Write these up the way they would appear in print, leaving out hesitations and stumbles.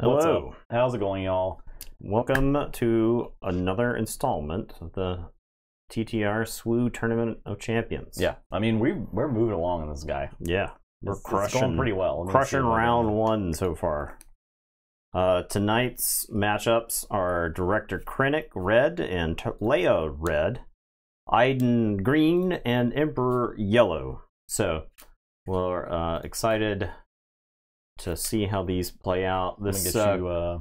What's up? Hello. How's it going, y'all? Welcome to another installment of the TTR SWU Tournament of Champions. Yeah, I mean we're moving along in this guy. Yeah, we're It's crushing going pretty well. Crushing round one so far. Tonight's matchups are Director Krennic Red and Leia Red, Iden Green, and Emperor Yellow. So we're excited to see how these play out. This the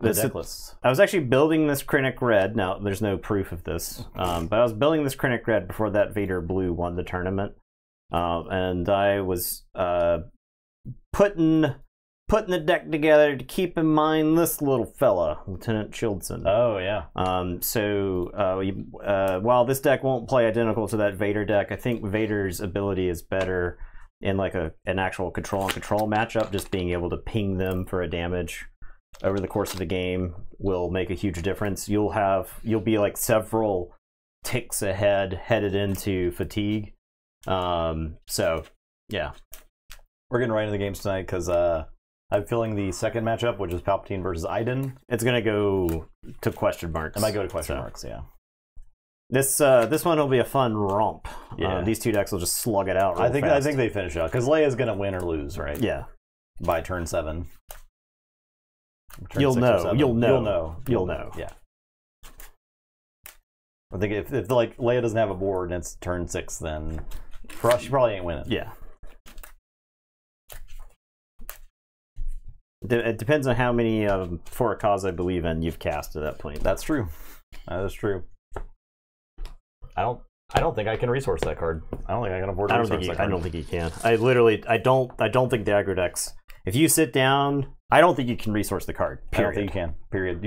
deck list. I was actually building this Krennic Red. Now, there's no proof of this, but I was building this Krennic Red before that Vader Blue won the tournament, and I was putting the deck together to keep in mind this little fella, Lieutenant Childson. Oh yeah. While this deck won't play identical to that Vader deck, I think Vader's ability is better in like an actual control matchup. Just being able to ping them for a damage over the course of the game will make a huge difference. You'll be like several ticks ahead headed into fatigue. So yeah, We're getting right into the games tonight because I'm feeling the second matchup, which is Palpatine versus Iden. it's gonna go to question marks. It might go to question marks, yeah. This one will be a fun romp. Yeah. These two decks will just slug it out. I think they finish out because Leia's gonna win or lose, right? Yeah. By turn 7. Turn You'll 6 or know. 7. You'll You'll know. Yeah. I think if like Leia doesn't have a board and it's turn 6, then she probably ain't winning. Yeah. It depends on how many For a Cause I Believe In you've cast at that point. That's true. That is true. I don't think I can resource that card. I don't think I can afford to resource that card. I don't think you can. I don't think the aggro decks. If you sit down, I don't think you can resource the card. Period. I don't think you can. Period.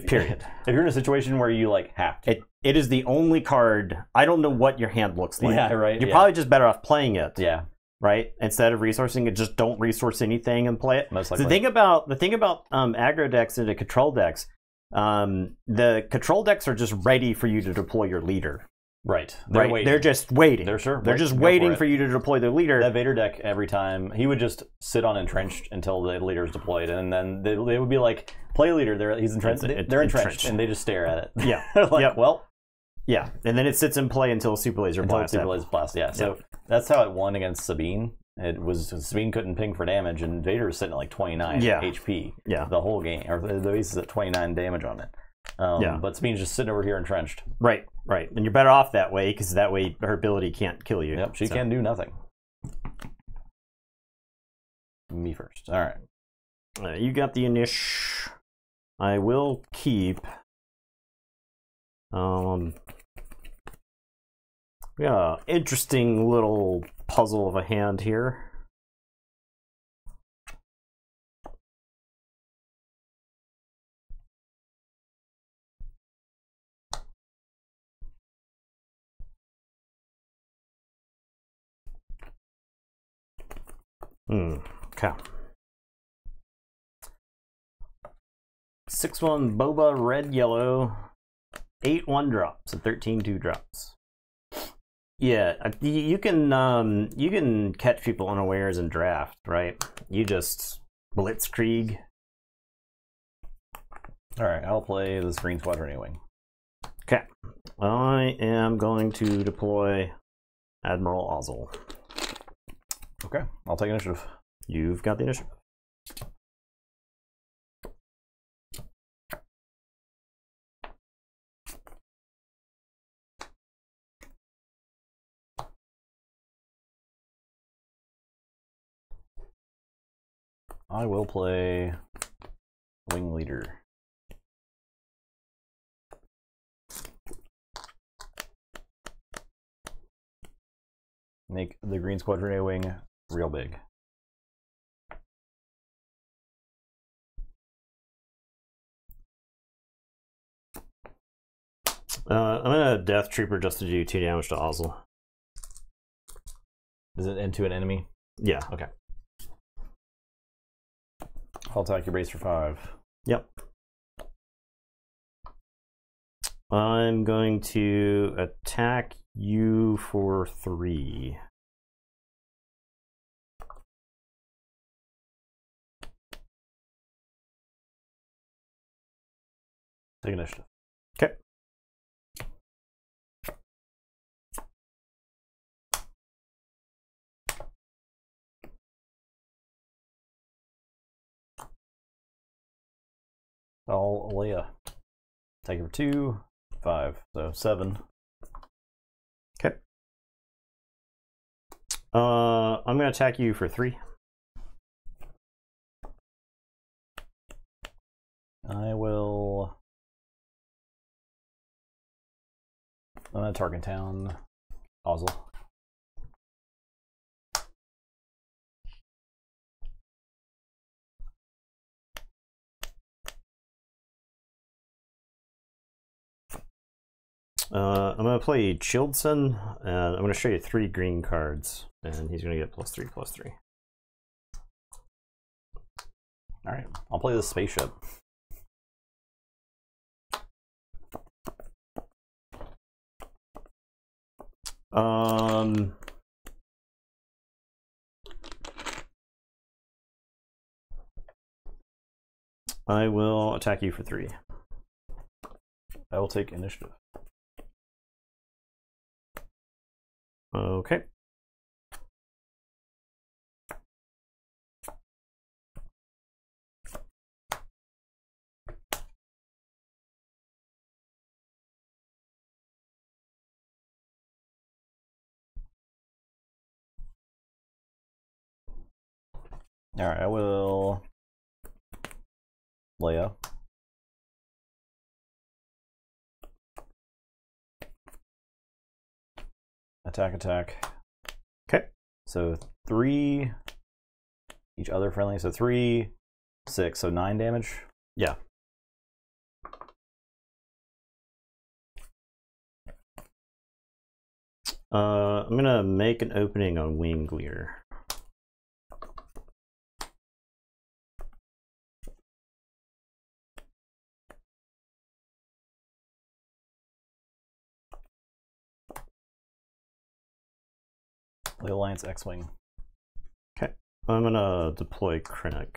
Period. If you're in a situation where you like have to. It is the only card. I don't know what your hand looks like. Yeah, right. You're probably just better off playing it. Yeah. Right. Instead of resourcing it, just don't resource anything and play it. Most likely. The thing about aggro decks into control decks, the control decks are just ready for you to deploy your leader. Right. They're just waiting. They're just waiting for you to deploy their leader. That Vader deck, every time, he would just sit on entrenched until the leader is deployed, and then they would be like, play leader, he's entrenched. They're entrenched, and they just stare at it. Yeah. Like, yep. Well. Yeah, and then it sits in play until Super Laser Blast. Yeah. So that's how it won against Sabine. It was Sabine couldn't ping for damage, and Vader was sitting at like 29 HP. Yeah. The whole game, or the base is at 29 damage on it. But Sabine's just sitting over here entrenched. Right. And you're better off that way, because that way her ability can't kill you. Yep, she can do nothing. Me first. All right. You got the Inish. I will keep. We got an interesting little puzzle of a hand here. Okay. 6/1 Boba red yellow, 8/1 drops and 13/2 drops. Yeah, you can catch people unawares in draft, right? You just blitzkrieg. All right, I'll play this Green Squadron A-Wing. Okay, I am going to deploy Admiral Ozzel. Okay, I'll take initiative. You've got the initiative. I will play Wing Leader. Make the Green Squadron A-Wing real big. I'm gonna Death Trooper just to do 2 damage to Ozzel. Is it into an enemy? Yeah. Okay. I'll attack your base for 5. Yep. I'm going to attack you for 3. Take initiative. Okay. All Leia. Take it for 2, 5, so 7. Okay. I'm gonna attack you for 3. I will. I'm gonna target town. Ozzel. I'm going to play Childson, and I'm going to show you 3 green cards, and he's going to get +3/+3. Alright, I'll play this spaceship. I will attack you for 3. I will take initiative. Okay. Alright, I will. Leia. Attack. Okay. So 3 each other friendly. So 3, 6, so 9 damage. Yeah. I'm gonna make an opening on Wingleer. The Alliance X-Wing. Okay. I'm gonna deploy Krennic.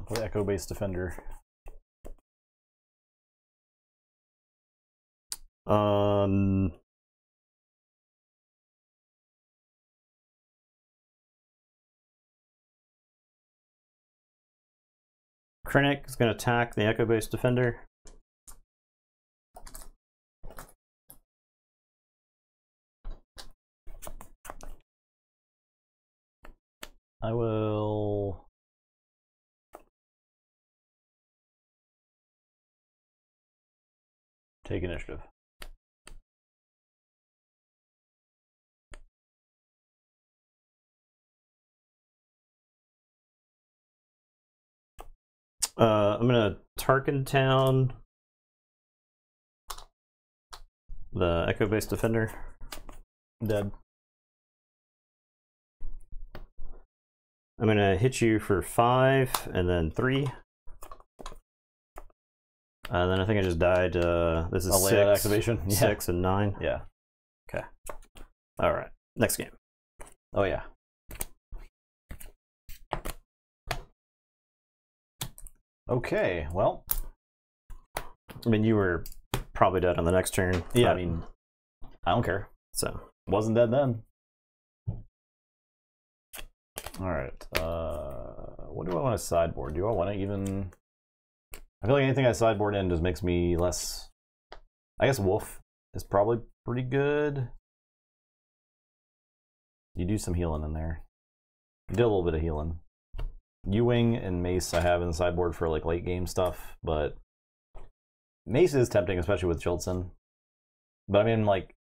Play Echo-based Defender. Krennic is going to attack the Echo-based Defender. I will take initiative. I'm going to Tarkin Town the Echo-based Defender. Dead. I'm going to hit you for 5 and then 3. And then I think I just died. This is 6 activation. Yeah. 6 and 9. Yeah. Okay. All right. Next game. Oh yeah. Okay. Well, I mean, you were probably dead on the next turn. Yeah. I mean, I don't care. So wasn't dead then. All right. What do I want to sideboard? Do I want to even? I feel like anything I sideboard in just makes me less. I guess Wolf is probably pretty good. You do some healing in there. You did a little bit of healing. U-Wing and Mace I have in the sideboard for like late game stuff, but Mace is tempting, especially with Jilson. But I mean, like,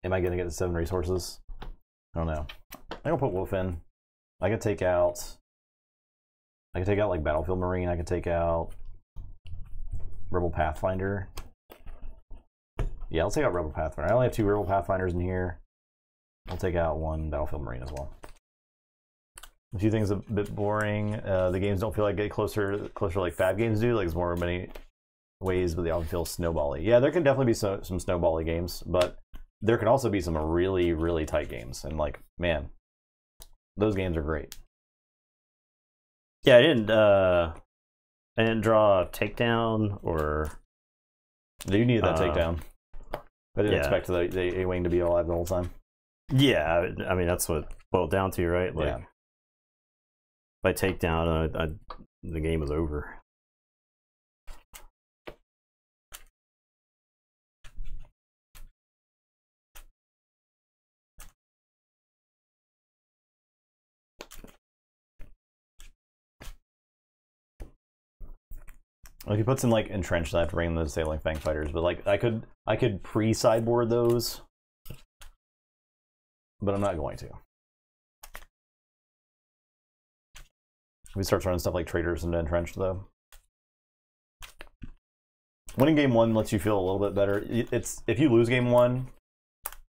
am I gonna get the 7 resources? I don't know. I'm gonna put Wolf in. I can take out like Battlefield Marine. I can take out Rebel Pathfinder. Yeah, I'll take out Rebel Pathfinder. I only have 2 Rebel Pathfinders in here. I'll take out 1 Battlefield Marine as well. A few things a bit boring. The games don't feel like get closer like Fab games do. Like there's more many ways, but they often feel snowbally. Yeah, there can definitely be some snowbally games, but there can also be some really, really tight games. And like, man, those games are great. yeah, I didn't draw a takedown or You needed that takedown. I didn't yeah. expect the A-Wing to be alive the whole time. Yeah, I mean, that's what it boiled down to, right? Like, Yeah. if I take down, the game is over. Well, if he puts in like entrenched, I have to bring in the Sailing Fang fighters. But like I could pre-sideboard those, but I'm not going to. If he starts running stuff like traders and entrenched, though, winning game one lets you feel a little bit better. It's if you lose game one,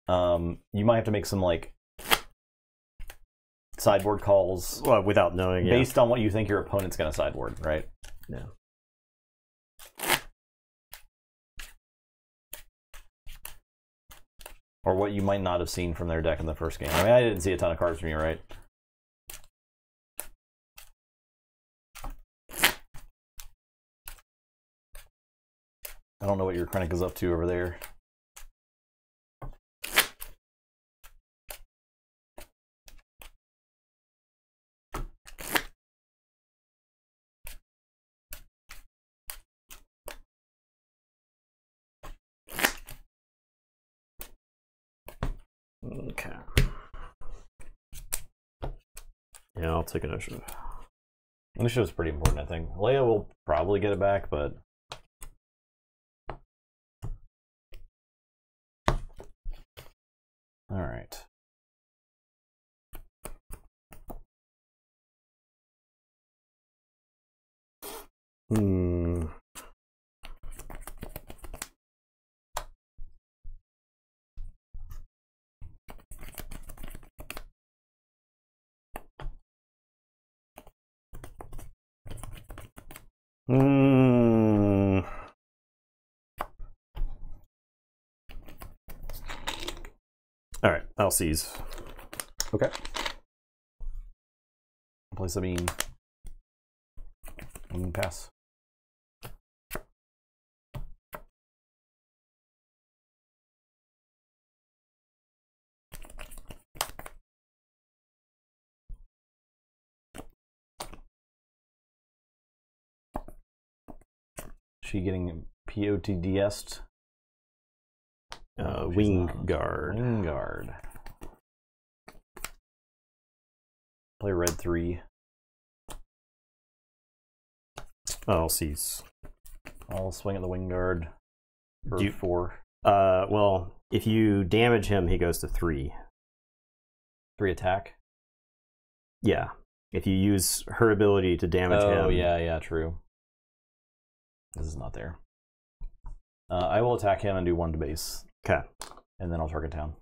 you might have to make some like sideboard calls. Well, without knowing, based on what you think your opponent's going to sideboard, right? Yeah. Or what you might not have seen from their deck in the first game. I mean, I didn't see a ton of cards from you, right? I don't know what your Krennic is up to over there. Okay. Yeah, I'll take initiative. Initiative's pretty important, I think. Leia will probably get it back, but all right. All right, I'll seize. Okay. Play Sabine. And pass. She getting POTDS'd? Wing guard. Wing guard. Play red 3. I'll seize. I'll swing at the wing guard for 4. Well, if you damage him, he goes to 3. 3 attack? Yeah. If you use her ability to damage him. Oh, yeah, true. This is not there. I will attack him and do 1 to base. Okay. And then I'll target town.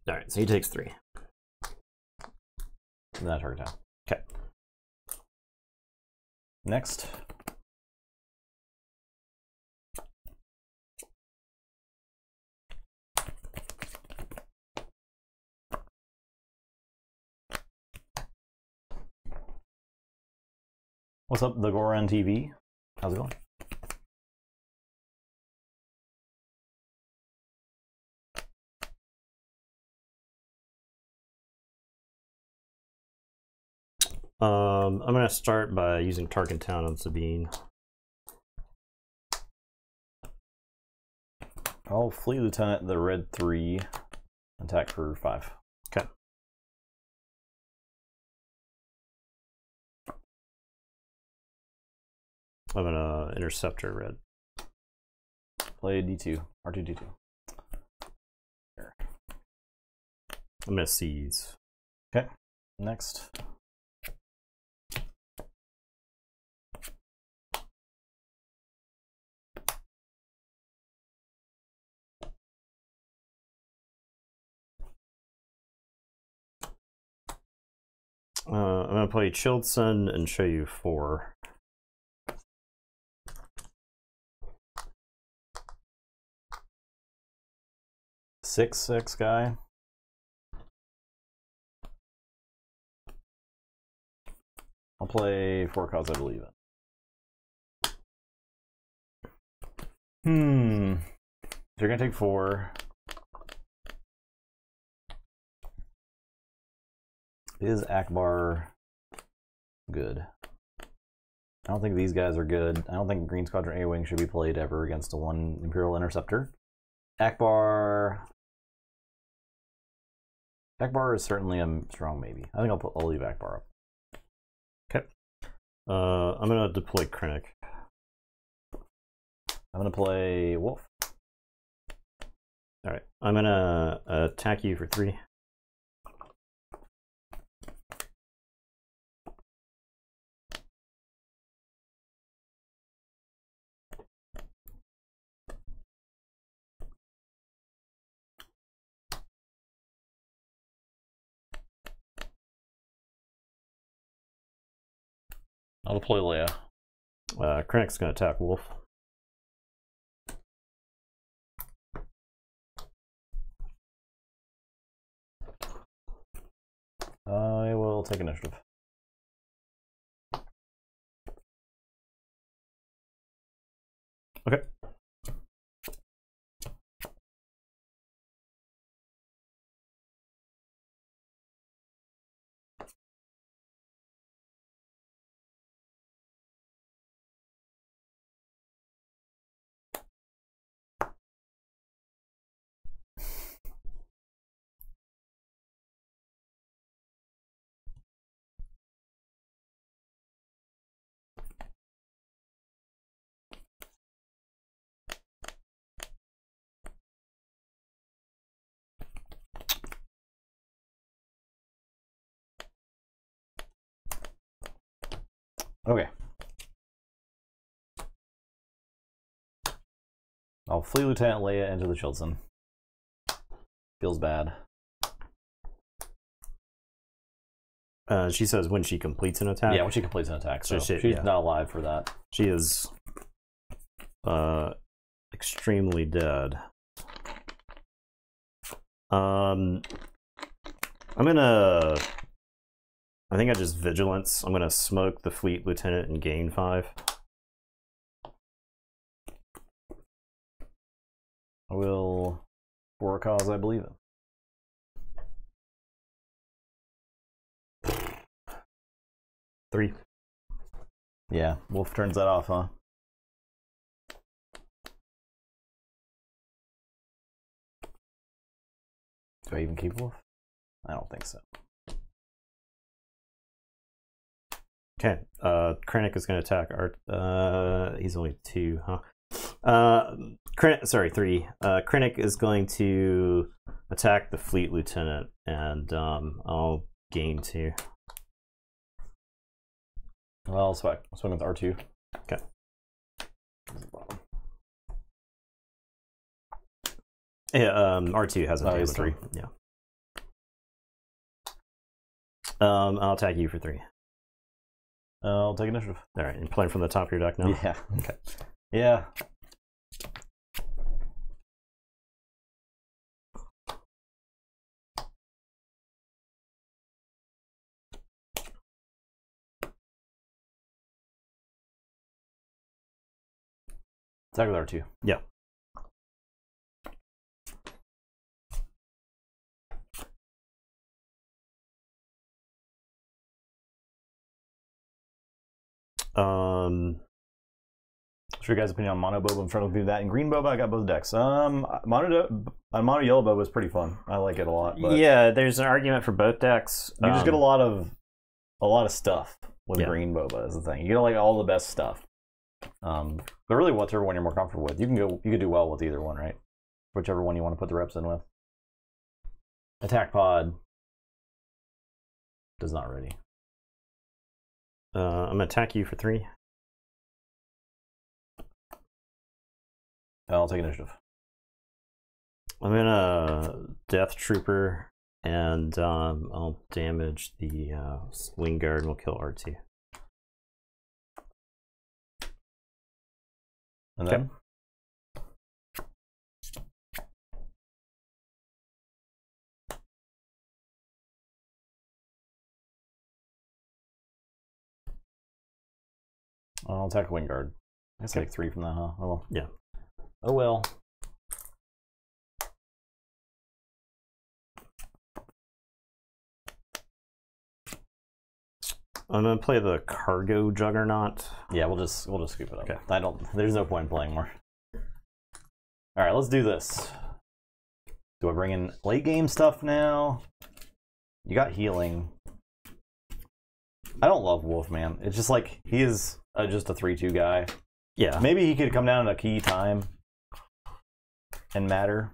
Alright, so he takes 3. And then I target town. Okay. Next. What's up, the Goran TV? How's it going? I'm going to start by using Tarkin Town on Sabine. I'll Fleet Lieutenant the red 3, attack for 5. Okay. I'm going to Interceptor red. Play D2, R2 D2. I'm going to seize. Okay, next. I'm going to play Chilled Sun and show you 4. Six guy. I'll play 4 cards I believe in. So you're gonna take 4. Is Akbar good? I don't think these guys are good. I don't think Green Squadron A-Wing should be played ever against a 1 Imperial Interceptor. Akbar is certainly a strong maybe. I think I'll leave Akbar up. Okay. I'm gonna deploy Krennic. I'm gonna play Wolf. All right. I'm gonna attack you for 3. I'll deploy Leia. Krennic's gonna attack Wolf. I will take initiative. Okay. Okay. I'll flee Lieutenant Leia into the Chilton. Feels bad. She says when she completes an attack. Yeah, when she completes an attack. So she's yeah. not alive for that. She is extremely dead. I'm gonna. I think I just vigilance. I'm gonna smoke the fleet lieutenant and gain 5. I will, for a cause I believe in. 3. Yeah, Wolf turns that off, huh? Do I even keep Wolf? I don't think so. Okay, Krennic is going to attack Art. He's only 2, huh? Sorry, 3. Krennic is going to attack the fleet lieutenant, and I'll gain 2. Well, I'll swing with R2. Okay. Yeah, R2 has a damage 3. Yeah. I'll attack you for 3. I'll take initiative. All right, and playing from the top of your deck now. Yeah. Okay. Yeah. Attack with R2. Yeah. What's your guys' opinion on Mono Boba? I'm trying to do that. In Green Boba, I got both decks. Mono Yellow Boba is pretty fun. I like it a lot. But yeah, there's an argument for both decks. you just get a lot of stuff with Green Boba is the thing. You get like all the best stuff. But really, whichever one you're more comfortable with, you could do well with either one, right? Whichever one you want to put the reps in with. Attack Pod does not ready. I'm gonna attack you for 3. I'll take initiative. I'm gonna Death Trooper, and I'll damage the Wing Guard, and we'll kill R2. And then? I'll attack Wing Guard. I guess I take 3 from that, huh? Oh well. Yeah. Oh well. I'm gonna play the Cargo Juggernaut. Yeah, we'll just scoop it up. Okay. There's no point in playing more. Alright, let's do this. Do I bring in late game stuff now? You got healing. I don't love Wolfman. It's just like, he is just a 3-2 guy. Yeah. Maybe he could come down at a key time and matter.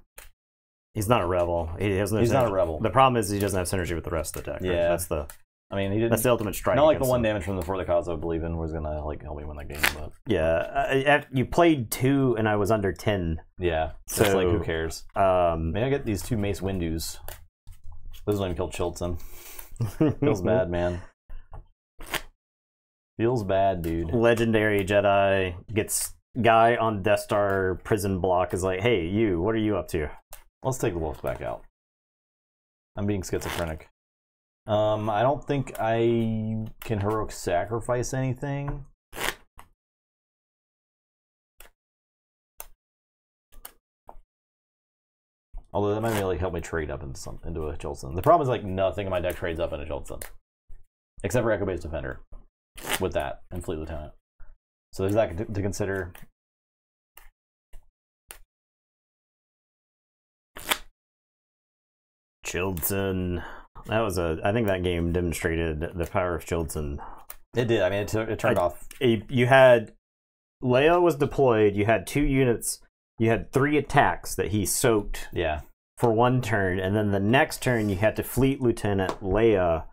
He's not a rebel. He's not a rebel. The problem is he doesn't have synergy with the rest of the deck. Right? Yeah. That's the ultimate strike. Not like the one damage from the For the Cause I believe in was gonna like help me win that game, but yeah, you played 2 and I was under 10. Yeah, so it's like who cares? May I get these 2 Mace Windows? Those don't even kill Chilton. Feels bad, man. Feels bad, dude. Legendary Jedi gets guy on Death Star prison block is like, hey, you, what are you up to? Let's take the wolves back out. I'm being schizophrenic. I don't think I can heroic sacrifice anything. Although that might really help me trade up into a Jolson. The problem is like nothing in my deck trades up into Jolson. Except for Echo-based Defender. With that, and Fleet Lieutenant. So there's that to consider. Chilton. I think that game demonstrated the power of Chilton. It did. I mean, it turned off. You had Leia was deployed. You had 2 units. You had 3 attacks that he soaked. Yeah. For 1 turn, and then the next turn you had to Fleet Lieutenant Leia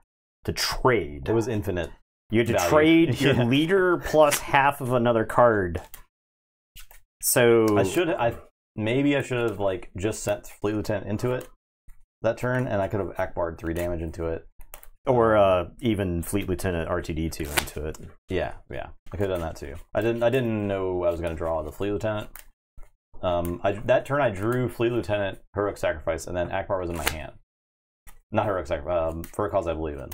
to trade. It was infinite. You had to value. trade your leader plus half of another card. So maybe I should have like just sent Fleet Lieutenant into it that turn, and I could have Akbar'd 3 damage into it. Or even Fleet Lieutenant RTD2 into it. Yeah, I could have done that too. I didn't know I was going to draw the Fleet Lieutenant. That turn I drew Fleet Lieutenant, Heroic Sacrifice, and then Akbar was in my hand. Not Heroic Sacrifice, For a Cause I Believe in.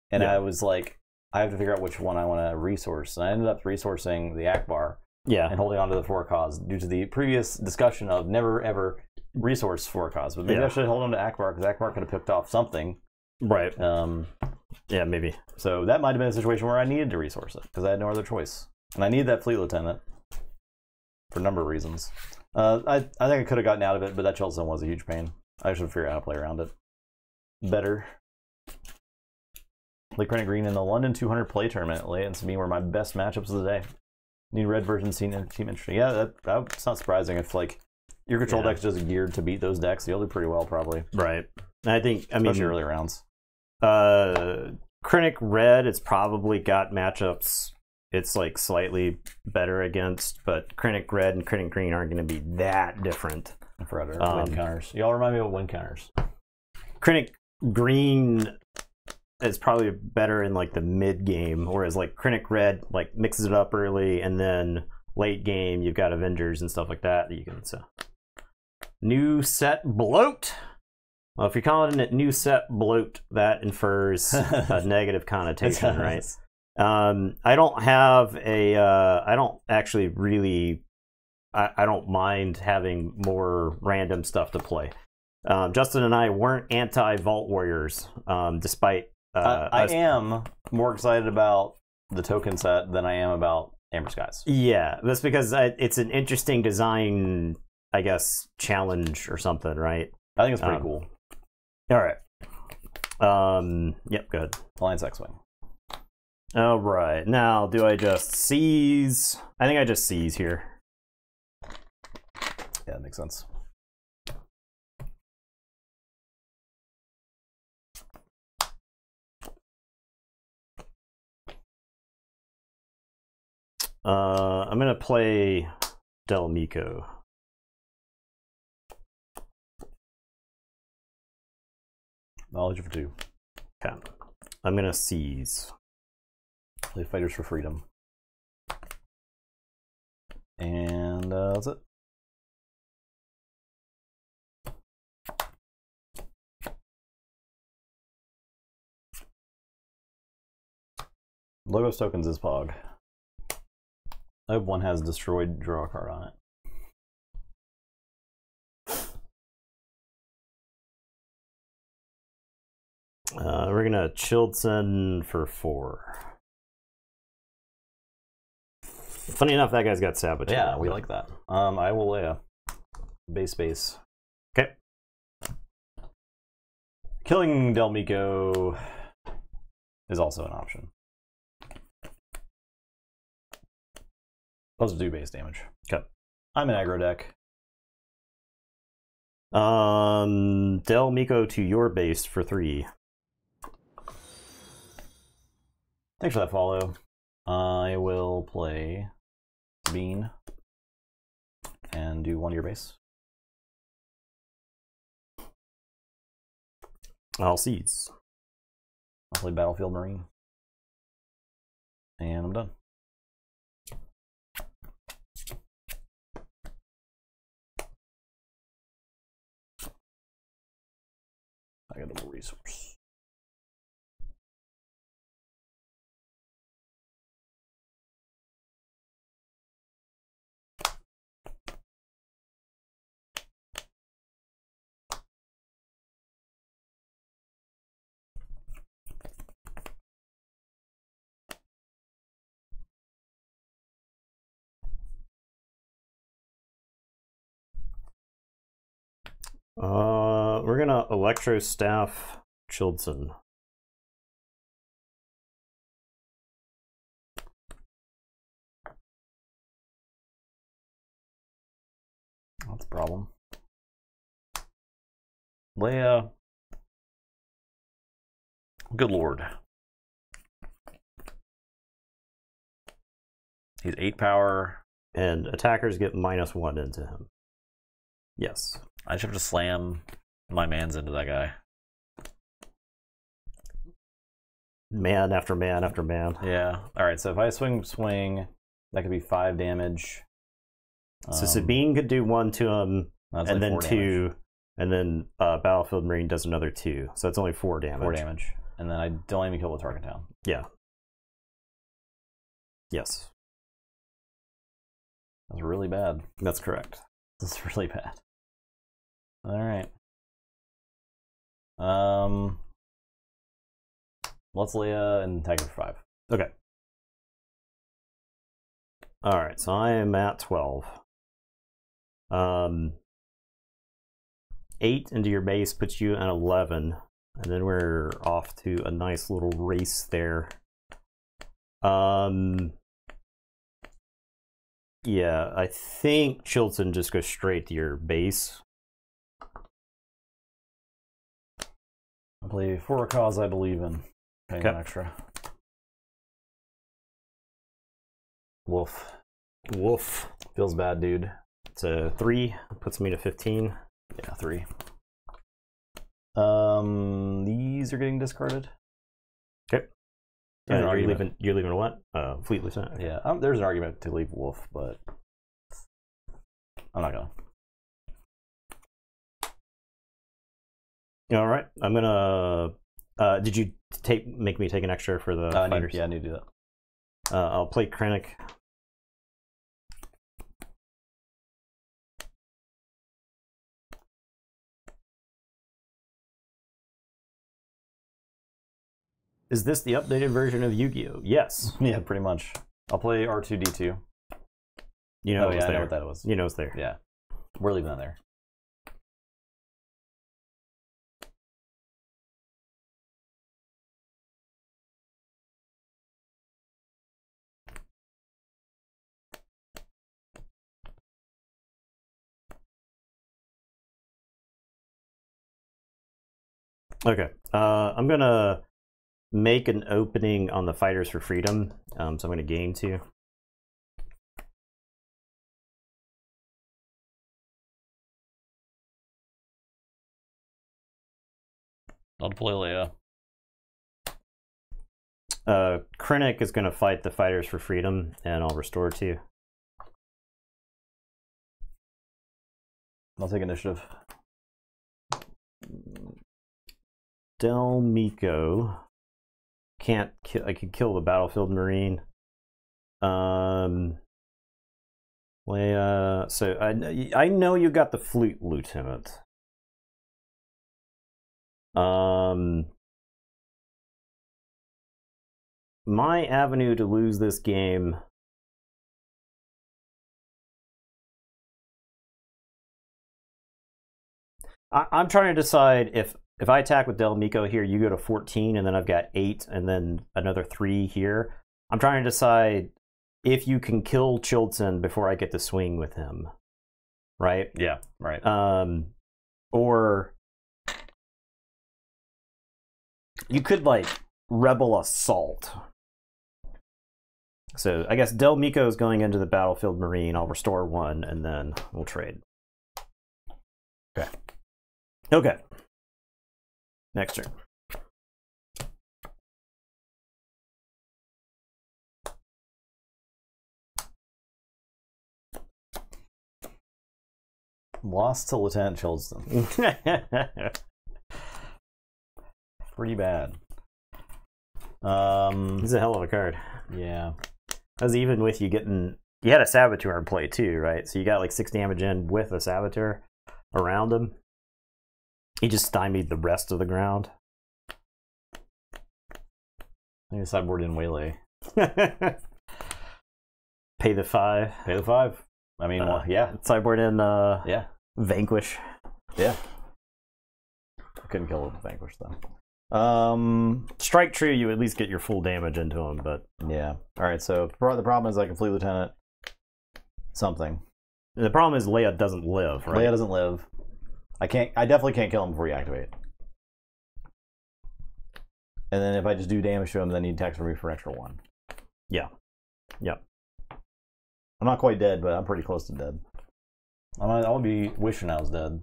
And I was like, I have to figure out which one I want to resource. And I ended up resourcing the Akbar. Yeah. And holding on to the For a Cause due to the previous discussion of never ever resource For a Cause. But maybe I should hold on to Akbar because Akbar could have picked off something. Right. Yeah, maybe. So that might have been a situation where I needed to resource it because I had no other choice. And I needed that Fleet Lieutenant for a number of reasons. I think I could have gotten out of it, but that Chilton was a huge pain. I should figure out how to play around it better. Play Krennic Green in the London 200 play tournament. Leia and Sabine were my best matchups of the day. Need red version team interesting. Yeah, that's not surprising if like your control deck's just geared to beat those decks. You'll do pretty well probably. Right. I mean, especially early rounds. Krennic Red, it's probably got matchups it's like slightly better against, but Krennic Red and Krennic Green aren't going to be that different. Forever. Win counters. Y'all remind me of win counters. Krennic Green is probably better in like the mid game, whereas like Krennic Red like mixes it up early, and then late game you've got Avengers and stuff like that you can. So new set bloat. Well, if you're calling it new set bloat, that infers a negative connotation, right? I don't have a. I don't actually really. I don't mind having more random stuff to play. Justin and I weren't anti-Vault Warriors, despite. I am more excited about the token set than I am about Amber Skies. Yeah, that's because it's an interesting design, I guess, challenge or something, right? I think it's pretty cool. All right. Yep, good. Alliance X-Wing. All right. Now, do I just seize? I think I just seize here. Yeah, that makes sense. I'm gonna play Del Mico. Knowledge for 2. Okay. I'm gonna seize. Play Fighters for Freedom. And that's it. Logos tokens is Pog. I hope one has destroyed draw a card on it. We're gonna Childson for 4. Funny enough, that guy's got Saboteur. Yeah, we like that. I will Leia. Base. Okay. Killing Del Meeko is also an option. Those do base damage. Okay. I'm an aggro deck. Del Meeko to your base for 3. Thanks for that follow. I will play Bean and do 1 to your base. I'll Seeds. I'll play Battlefield Marine. And I'm done. I got a little resource. We're gonna Electro Staff Childson. That's a problem. Leia. Good lord. He's 8 power. And attackers get -1 into him. Yes. I just have to slam my mans into that guy. Man after man after man. Yeah. Alright, so if I swing, that could be 5 damage. So Sabine could do 1 to him, and like then 4 2, damage. and then Battlefield Marine does another 2. So it's only 4 damage. 4 damage. And then I don't even kill the target down. Yeah. Yes. That's really bad. That's correct. That's really bad. Alright. Let's Leia and tag her for 5. Okay. Alright, so I am at 12. 8 into your base puts you at 11. And then we're off to a nice little race there. Yeah, I think Chilton just goes straight to your base. I play for a cause I believe in. Paying Okay. an extra. Woof. Woof. Feels bad, dude. It's a 3, puts me to 15. Yeah, 3. These are getting discarded. Okay. There's an You're argument. leaving a what? Fleet Lieutenant. Yeah, there's an argument to leave Wolf, but I'm not gonna. All right, I'm gonna. Did you make me take an extra for the fighters? I need to do that. I'll play Krennic. Is this the updated version of Yu-Gi-Oh? Yes. Yeah, pretty much. I'll play R2D2. You know, I know what that was. You know it's there. Yeah, we're leaving that there. Okay. I'm gonna make an opening on the Fighters for Freedom. So I'm gonna gain 2. I'll play Leia. Krennic is gonna fight the Fighters for Freedom, and I'll restore 2. I'll take initiative. Del Meeko can't kill. I could kill the Battlefield Marine. Leia. So I know you got the Fleet Lieutenant. my avenue to lose this game... I'm trying to decide if I attack with Del Miko here, you go to 14, and then I've got 8, and then another 3 here. I'm trying to decide if you can kill Chilton before I get to swing with him. Right? Yeah, right. Or you could, like, Rebel Assault. So I guess Del Miko is going into the Battlefield Marine. I'll restore 1, and then we'll trade. Okay. Okay. Next turn. Lost to Lieutenant Chilton. Pretty bad. He's a hell of a card. Yeah. I was even with you getting... You had a Saboteur in play too, right? So you got like 6 damage in with a Saboteur around him. He just stymied the rest of the ground. I think the sideboard in Waylay. Pay the 5. Pay the 5. I mean, yeah. Sideboard in yeah. Vanquish. Yeah. I couldn't kill with Vanquish though. Strike true, you at least get your full damage into him, but yeah. Alright, so the problem is I can Fleet Lieutenant something. The problem is Leia doesn't live, right? Leia doesn't live. I definitely can't kill him before you activate. And then if I just do damage to him, then he attacks me for extra 1. Yeah. Yep. I'm not quite dead, but I'm pretty close to dead. I'll be wishing I was dead.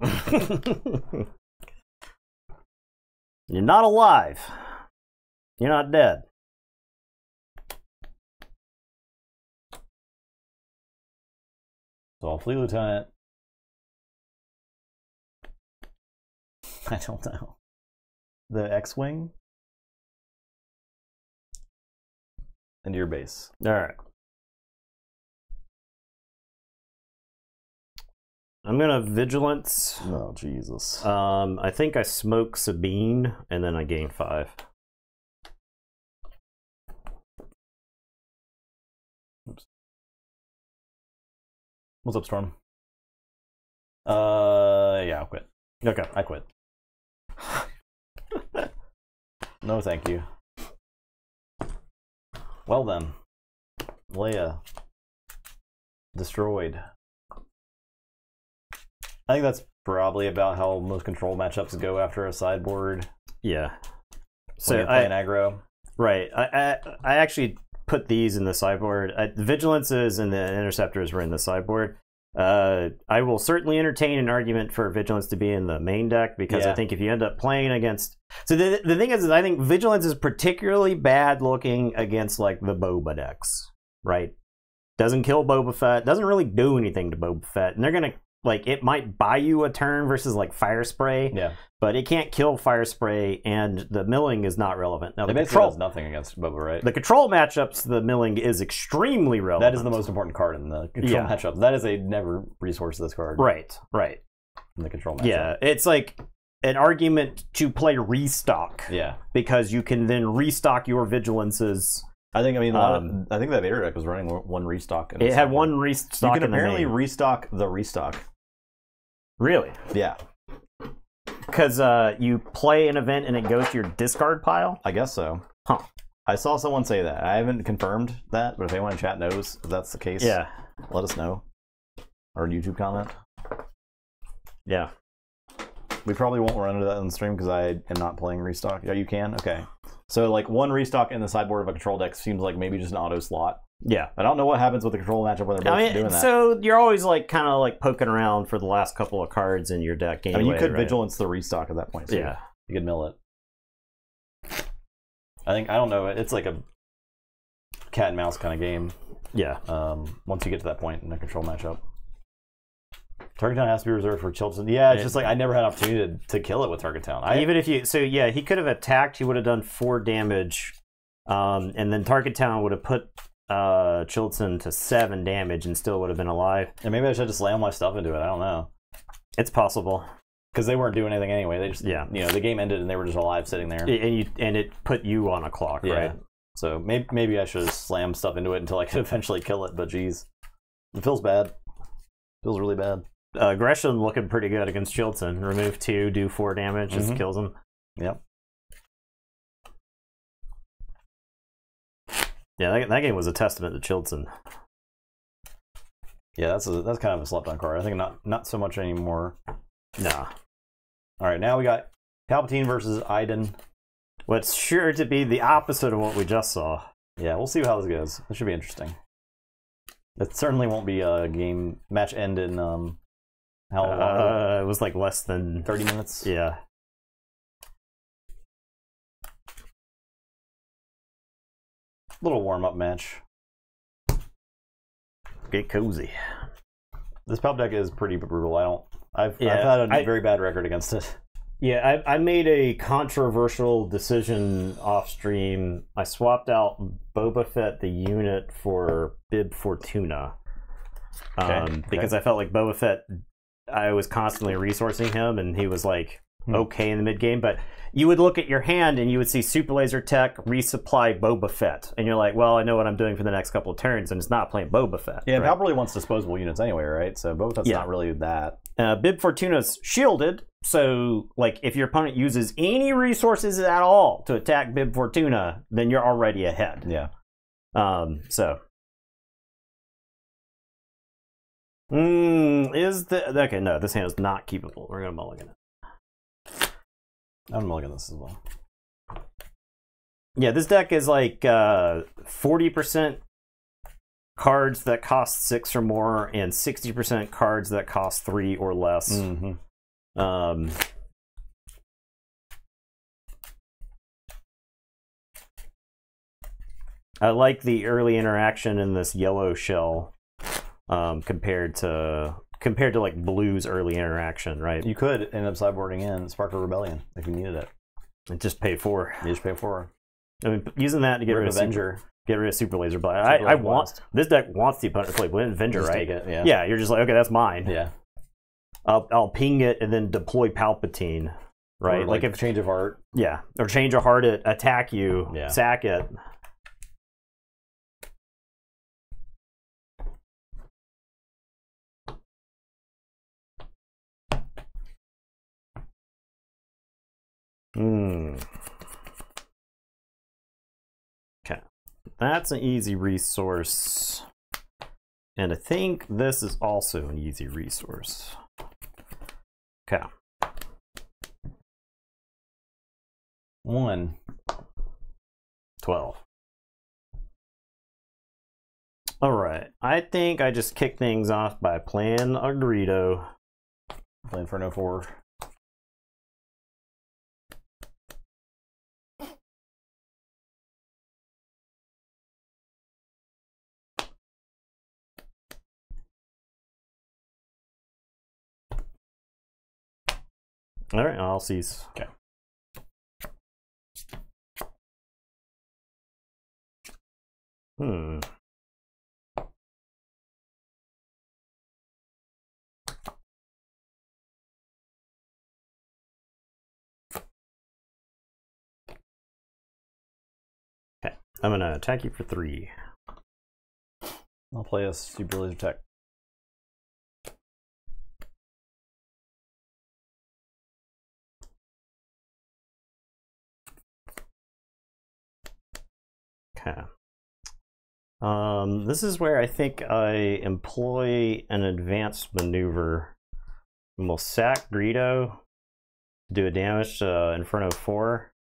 You're not alive. You're not dead. So I'll Fleet Lieutenant. I don't know. The X-Wing? Into your base. Alright. I'm gonna Vigilance. Oh, Jesus. I think I smoke Sabine, and then I gain 5. Oops. What's up, Storm? Yeah, I'll quit. Okay. I quit. No, thank you. Well then. Leia. Destroyed. I think that's probably about how most control matchups go after a sideboard. Yeah. So you're playing aggro. Right. I actually put these in the sideboard. The Vigilances and the Interceptors were in the sideboard. I will certainly entertain an argument for Vigilance to be in the main deck, because I think if you end up playing against... So the thing is I think Vigilance is particularly bad looking against like the Boba decks, right? Doesn't kill Boba Fett, doesn't really do anything to Boba Fett, and they're going to... Like, it might buy you a turn versus, like, Fire Spray. Yeah. But it can't kill Fire Spray, and the milling is not relevant. Now, it basically does nothing against Boba, right? The control matchups, the milling is extremely relevant. That is the most important card in the control matchup. That is a never resource this card. Right, right. In the control matchup. Yeah, it's like an argument to play Restock. Yeah. Because you can then restock your Vigilances. I think I think that Vader deck was running 1 restock. It had 1 restock. You can apparently restock the restock. Really? Yeah. Because you play an event and it goes to your discard pile? I guess so. Huh. I saw someone say that. I haven't confirmed that, but if anyone in chat knows if that's the case, let us know. Or YouTube comment. Yeah. We probably won't run into that on the stream because I am not playing restock. Yeah, you can? Okay. So, like, 1 restock in the sideboard of a control deck seems like maybe just an auto slot. Yeah. I don't know what happens with the control matchup when they're both doing that. So, you're always, like, kind of, like, poking around for the last couple of cards in your deck anyway. I mean, you could Vigilance the restock at that point, too. Yeah. You could mill it. I don't know, it's like a cat and mouse kind of game. Yeah. Once you get to that point in a control matchup. Target Town has to be reserved for Chilton. Yeah, it's just like I never had an opportunity to kill it with Target Town. Even if you... So, yeah, he could have attacked. He would have done 4 damage. And then Target Town would have put Chilton to 7 damage and still would have been alive. And maybe I should just slam my stuff into it. I don't know. It's possible. Because they weren't doing anything anyway. They just... Yeah. You know, the game ended and they were just alive sitting there. And it put you on a clock, right? So maybe I should have slammed stuff into it until I could eventually kill it, but geez. It feels bad. Feels really bad. Gresham looking pretty good against Chilton. Remove 2, do 4 damage, just kills him. Yep. Yeah, that game was a testament to Chilton. Yeah, that's kind of a slept on card. I think not so much anymore. Nah. All right, now we got Palpatine versus Iden. What's sure to be the opposite of what we just saw. Yeah, we'll see how this goes. This should be interesting. It certainly won't be a game match end in how long? It was like less than 30 minutes. Yeah. Little warm up match. Get cozy. This Palp deck is pretty brutal. I've had a very bad record against it. Yeah, I made a controversial decision off stream. I swapped out Boba Fett the unit for Bib Fortuna. Because I felt like Boba Fett, I was constantly resourcing him, and he was like okay in the mid game. But you would look at your hand and you would see Super Laser Tech, resupply Boba Fett, and you're like, well, I know what I'm doing for the next couple of turns, and it's not playing Boba Fett. Yeah, right? Palp really wants disposable units anyway, right? So Boba Fett's not really that. Bib Fortuna's shielded, so like if your opponent uses any resources at all to attack Bib Fortuna, then you're already ahead. Yeah. So. Okay, no, this hand is not keepable. We're gonna mulligan it. I'm mulligan this as well. Yeah, this deck is like 40% cards that cost 6 or more, and 60% cards that cost 3 or less. I like the early interaction in this yellow shell compared to like blue's early interaction, right? You could end up sideboarding in Spark of Rebellion if you needed it. And just pay 4. You just pay 4. I mean, using that to get rid of Avenger. Get rid of Super Laser Blast. I want this deck wants the opponent to play with Avenger, just right? Take it, yeah. Yeah, you're just like, okay, that's mine. Yeah. I'll ping it and then deploy Palpatine, right? Or like if change of heart. Yeah, or change of heart it, attack you, sack it. Okay, that's an easy resource. And I think this is also an easy resource. Okay. 1. 12. All right. I think I just kick things off by playing a Greedo. Playing for no 4. All right, I'll seize. Okay. Okay, I'm gonna attack you for 3. I'll play a Super Laser Tech. Okay. This is where I think I employ an advanced maneuver. And we'll sack Greedo, do a damage to Inferno 4,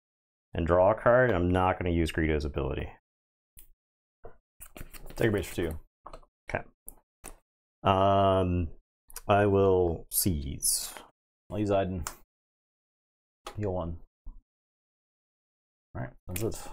and draw a card. I'm not going to use Greedo's ability. Take a base for 2. Okay. I will seize. I'll use Iden. Heal 1. Alright, that's it.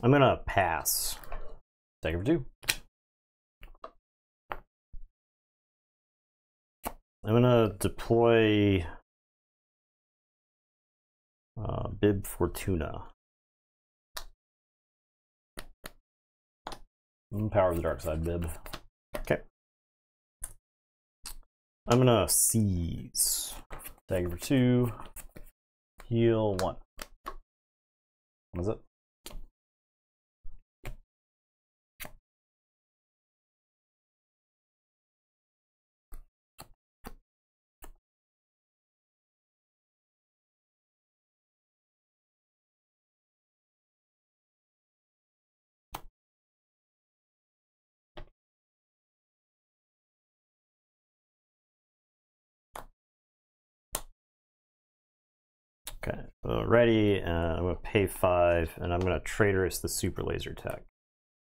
I'm gonna pass. Take it for 2. I'm gonna deploy Bib Fortuna. Power of the dark side, Bib. Okay. I'm gonna seize. Dagger for 2. Heal 1. What is it? Okay, so ready. I'm gonna pay 5, and I'm gonna traitorous the super laser tech.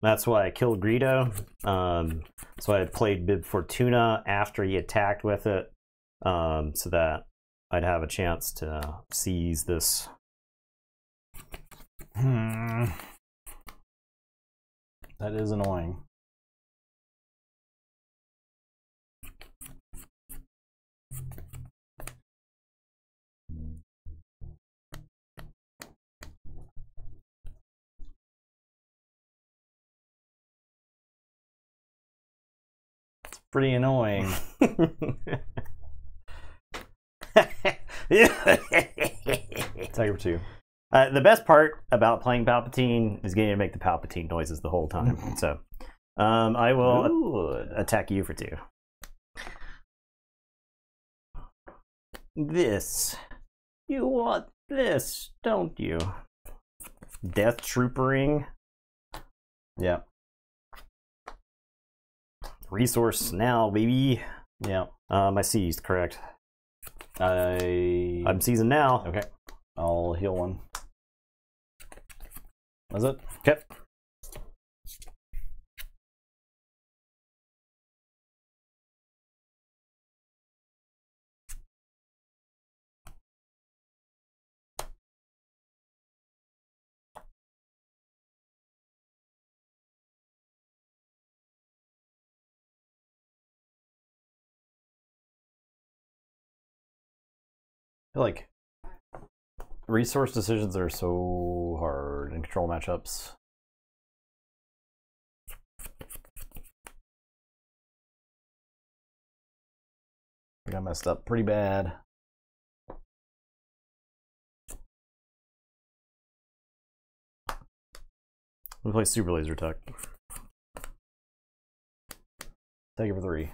That's why I killed Greedo. So I played Bib Fortuna after he attacked with it, so that I'd have a chance to seize this. That is annoying. It's pretty annoying. Tiger 2. The best part about playing Palpatine is getting to make the Palpatine noises the whole time. So I will attack you for 2. This. You want this, don't you? Death Troopering. Yeah. Resource now, baby. Yeah. I seized, correct? I'm seizing now. Okay. I'll heal 1. Was it? Okay. I feel like resource decisions are so hard in control matchups. I think I messed up pretty bad. We play super laser tech. Take it for 3.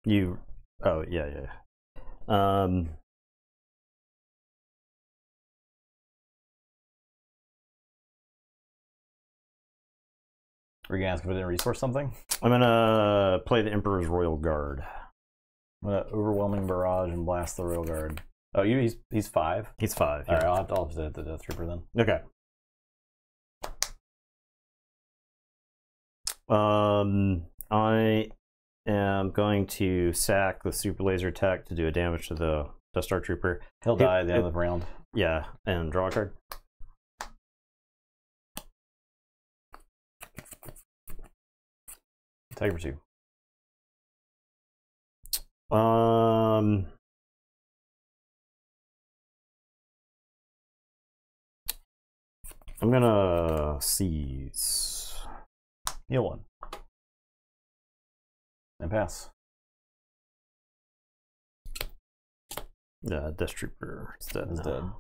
You. Oh yeah. Were you gonna ask if I didn't resource something? I'm gonna play the Emperor's Royal Guard. I'm gonna overwhelming barrage and blast the Royal Guard. Oh, he's 5. He's 5. All Yeah. right, I'll have to hit the Death Trooper then. Okay. I am going to sack the super laser tech to do a damage to the Death Star Trooper. He'll die at the end of the round. Yeah, and draw a card. Take it for 2. I'm gonna seize. Heal 1. And pass. Yeah, Death Trooper is dead. Is dead.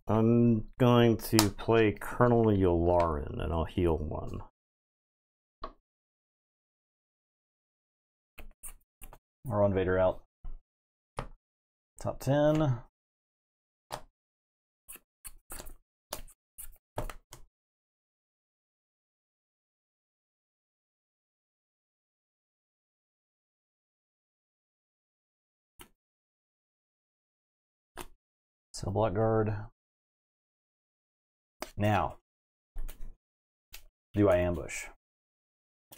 I'm going to play Colonel Yularen, and I'll heal 1. I'll run Vader out. Top 10. Cell block guard. Now, do I ambush?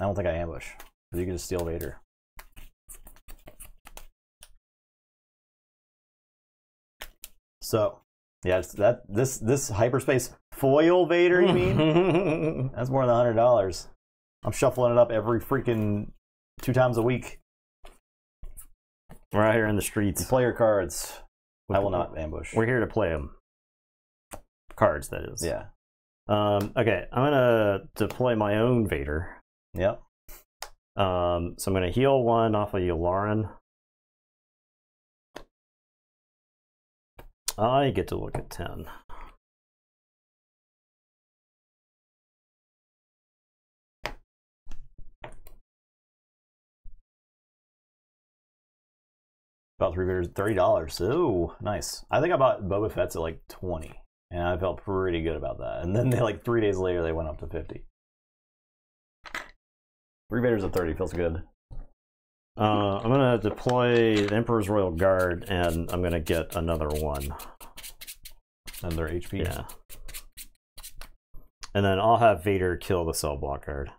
I don't think I ambush. Because you can just steal Vader. So, yeah, it's this hyperspace foil Vader, you mean? That's more than $100. I'm shuffling it up every freaking 2 times a week. We're out here in the streets. You play your cards. I will not ambush. We're here to play them. Cards, that is. Yeah. Okay, I'm gonna deploy my own Vader. Yep. So I'm gonna heal 1 off of Yularen. I get to look at 10. About 3 Vaders, $30. Ooh, nice. I think I bought Boba Fett's at like 20, and I felt pretty good about that. And then they like 3 days later they went up to 50. 3 Vaders at 30 feels good. I'm gonna deploy the Emperor's Royal Guard, and I'm gonna get another 1. And their HP. Yeah. And then I'll have Vader kill the Cell Block Guard.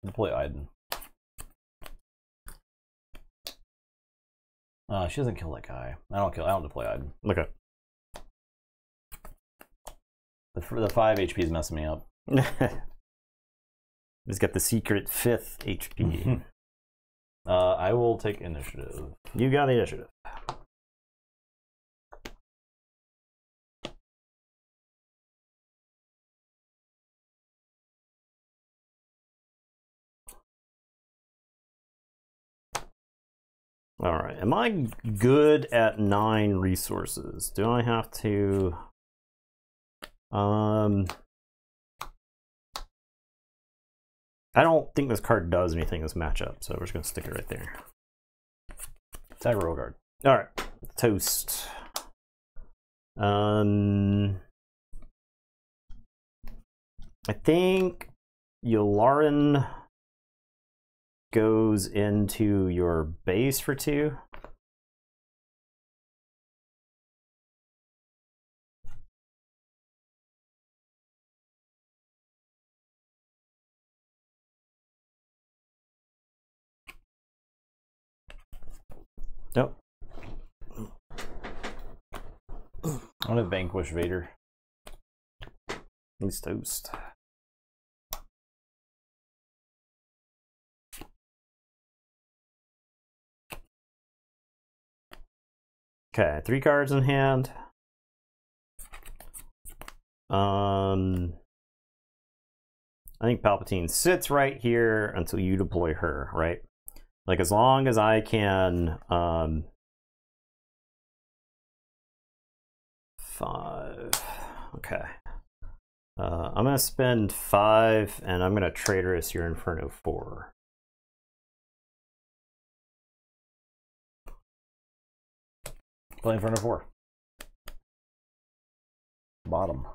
Deploy Iden. She doesn't kill that guy. I don't deploy Iden. Okay. The 5 HP is messing me up. He's got the secret 5th HP. I will take initiative. You got the initiative. All right. Am I good at 9 resources? Do I have to? I don't think this card does anything in this matchup, so we're just gonna stick it right there. It's Aggro guard. All right. Toast. I think Yularen goes into your base for 2. Nope. I'm gonna vanquish Vader. He's toast. Okay, 3 cards in hand. I think Palpatine sits right here until you deploy her, right? Like, as long as I can 5. Okay. I'm gonna spend 5, and I'm gonna Traitorous your Inferno 4. Play Inferno 4. Bottom.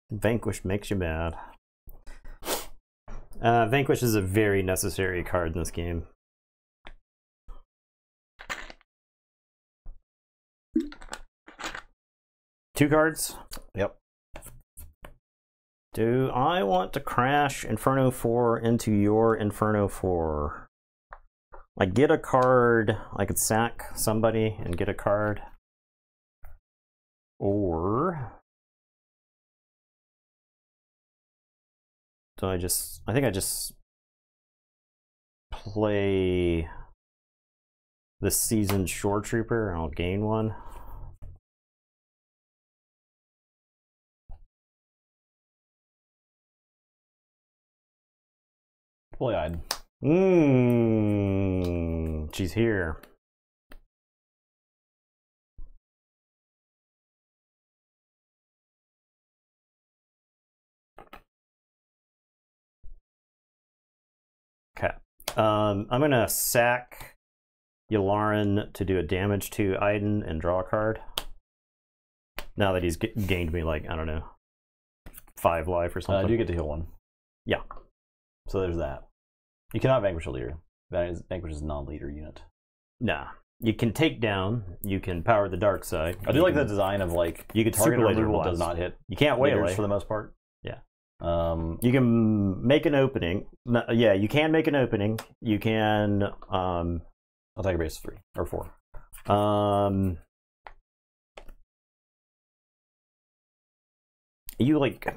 Vanquish makes you mad. Vanquish is a very necessary card in this game. Two cards? Yep. Do I want to crash Inferno 4 into your Inferno 4? Like, get a card, I could sack somebody and get a card. Or do I think I just play the Seasoned Shore Trooper and I'll gain 1. Play Iden. She's here. I'm gonna sack Yularen to do a damage to Iden and draw a card. Now that he's gained me, like, I don't know, 5 life or something. I do get to heal 1. Yeah. So there's that. You cannot vanquish a leader. Vanquish is a non-leader unit. Nah. You can take down. You can power the dark side. I do like the design of, like, you could target super laser removal blast. does not hit. You can't leaders waylay for the most part. Yeah. You can make an opening. No, yeah, you can make an opening. You can. I'll take a base 3 or 4. You like.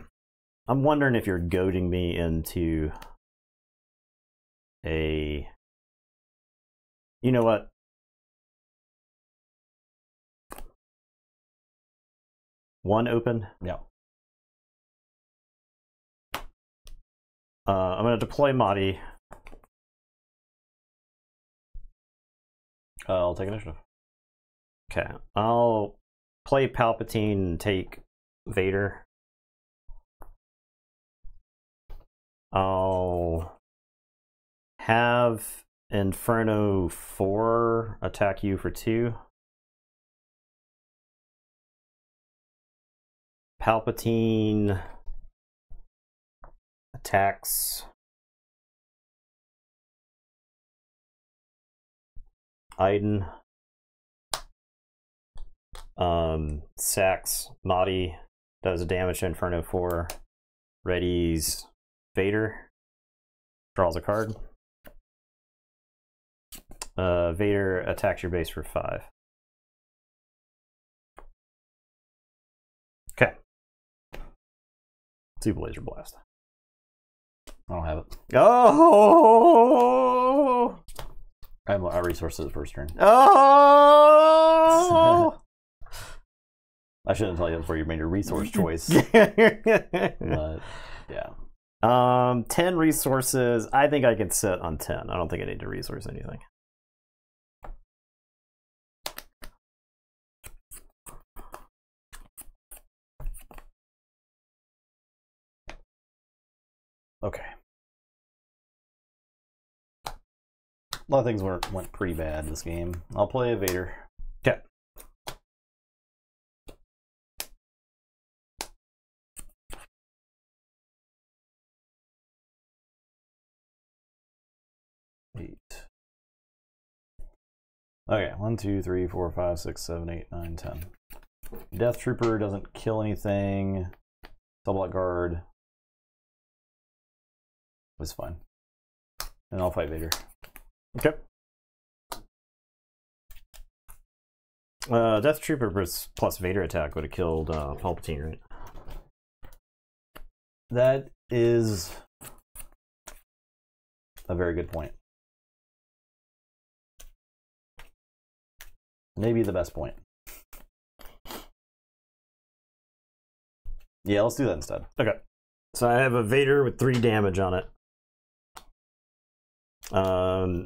I'm wondering if you're goading me into a. You know what? One open. Yeah. I'm going to deploy Mahdi. I'll take initiative. Okay. I'll play Palpatine and take Vader. I'll have Inferno 4 attack you for 2. Palpatine attacks Iden. Sacks Mahdi, does a damage to Inferno 4. Readies Vader. Draws a card. Vader attacks your base for 5. Okay. Super Laser Blast. I don't have it. Oh! I have a resource at the first turn. Oh! I shouldn't tell you before you made your resource choice. But yeah. 10 resources. I think I can sit on 10. I don't think I need to resource anything. Okay. A lot of things went pretty bad this game. I'll play a Vader. Okay. Okay, 1, 2, 3, 4, 5, 6, 7, 8, 9, 10. Death Trooper doesn't kill anything. Double guard. It's fine. And I'll fight Vader. Okay. Death Trooper plus Vader attack would have killed Palpatine, right? That is a very good point. Maybe the best point. Yeah, let's do that instead. Okay. So I have a Vader with 3 damage on it.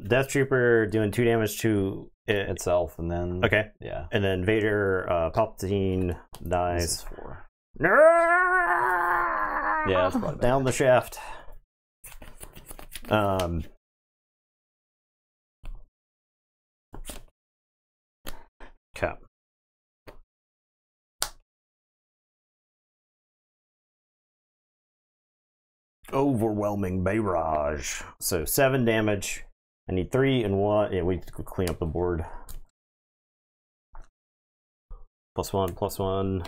Death Trooper doing 2 damage to it itself, and then okay, yeah, and then Vader, Palpatine dies. This is 4. Yeah, that's probably down the shaft. Okay. Overwhelming barrage. So 7 damage. I need 3 and 1. Yeah, we could clean up the board. +1, +1.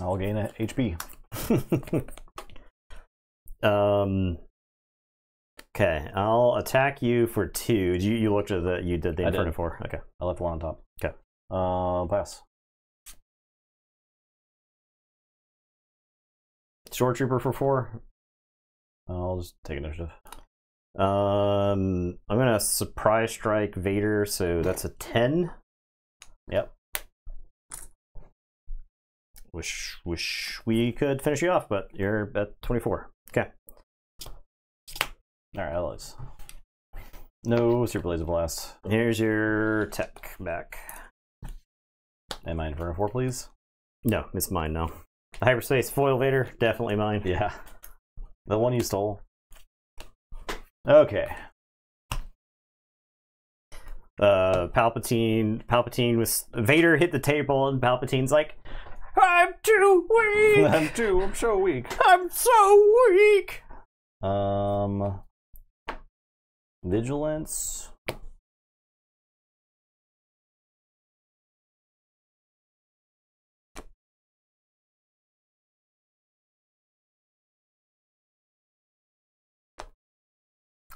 I'll gain a HP. Okay, I'll attack you for 2. You looked at that. You did the Inferno 4. Okay, I left 1 on top. Okay. Pass. Short Trooper for 4. I'll just take initiative. I'm gonna surprise strike Vader, so that's a 10. Yep. Wish we could finish you off, but you're at 24. Okay. All right, Alex. No Super Laser Blast. Here's your tech back. And mine for a 4, please. No, it's mine now. The hyperspace foil Vader, definitely mine. Yeah. The one you stole. Okay. Palpatine was Vader hit the table and Palpatine's like, I'm too weak. I'm so weak. I'm so weak. Vigilance.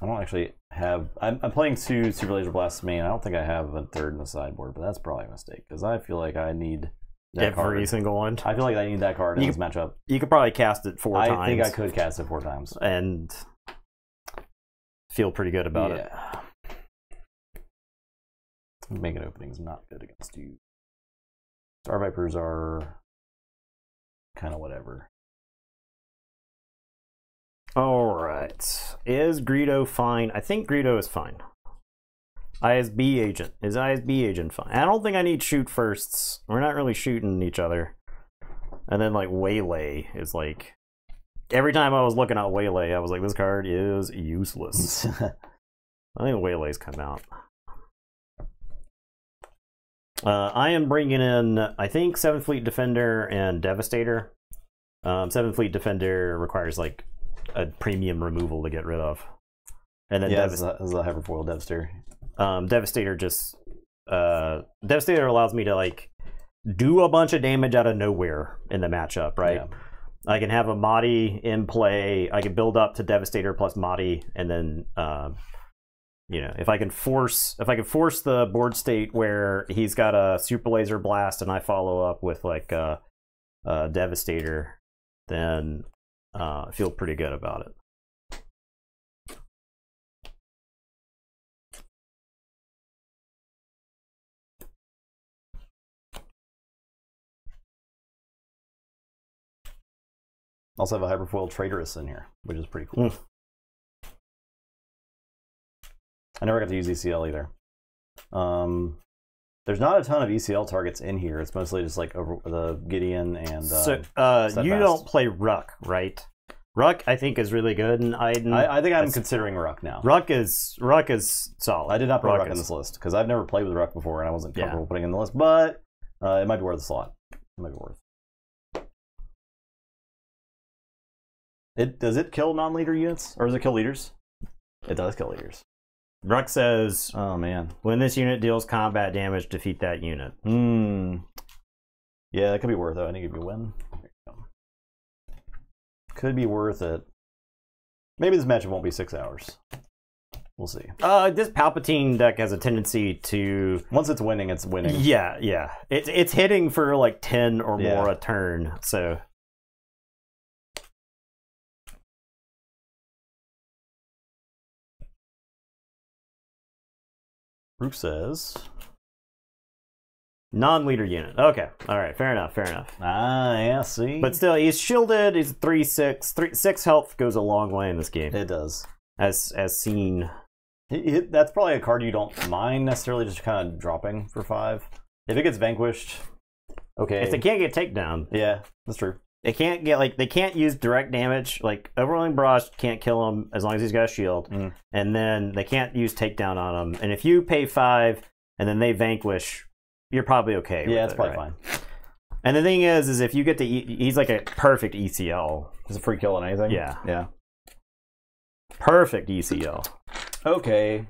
I don't actually have. I'm playing 2 Super Laser Blast main. I don't think I have a 3rd in the sideboard, but that's probably a mistake because I feel like I need that every card. Single one. I feel like I need that card in this matchup. You could probably cast it 4 times. I think I could cast it 4 times and feel pretty good about it. Making openings not good against you. Star Vipers are kind of whatever. Alright. Is Greedo fine? I think Greedo is fine. ISB agent. Is ISB agent fine? I don't think I need shoot firsts. We're not really shooting each other. And then like Waylay is like... Every time I was looking at Waylay, I was like, this card is useless. I think Waylay's come out. I am bringing in, I think, 7th Fleet Defender and Devastator. 7th Fleet Defender requires like a premium removal to get rid of. And then as a Hyperfoil Devastator. Devastator just Devastator allows me to like do a bunch of damage out of nowhere in the matchup, right? Yeah. I can have a Mahdi in play. I can build up to Devastator plus Mahdi, and then you know, if I can force the board state where he's got a Super Laser Blast and I follow up with like a Devastator, then I feel pretty good about it. Also have a Hyperfoil Traitorous in here, which is pretty cool. I never got to use ECL either. There's not a ton of ECL targets in here. It's mostly just like over the Gideon and you don't play Ruck, right? Ruck, I think, is really good, and I think I'm considering Ruck now. Ruck is solid. I did not put Ruck in this list because I've never played with Ruck before, and I wasn't comfortable putting it in the list. But it might be worth a slot. It might be worth. Does it kill non-leader units, or does it kill leaders? It does kill leaders. Ruck says, "Oh man, when this unit deals combat damage, defeat that unit." Yeah, that could be worth it. I think it'd be a win. Could be worth it. Maybe this matchup won't be 6 hours. We'll see. This Palpatine deck has a tendency to... Once it's winning, it's winning. Yeah, yeah. It's hitting for like 10 or more a turn, so... Rook says... Non-leader unit. Okay. All right. Fair enough. Fair enough. Ah, yeah, see? But still, he's shielded. He's 3/6. 6 health goes a long way in this game. It does. As seen. That's probably a card you don't mind necessarily just kind of dropping for 5. If it gets vanquished, okay. If they can't get takedown. Yeah, that's true. They can't get, like, they can't use direct damage. Like, Overwhelming Barrage can't kill him as long as he's got a shield. And then they can't use takedown on him. And if you pay 5 and then they vanquish... You're probably okay. Yeah, it's probably fine. And the thing is if you get to, he's like a perfect ECL. Is it free kill on anything? Yeah, yeah. Perfect ECL. Okay.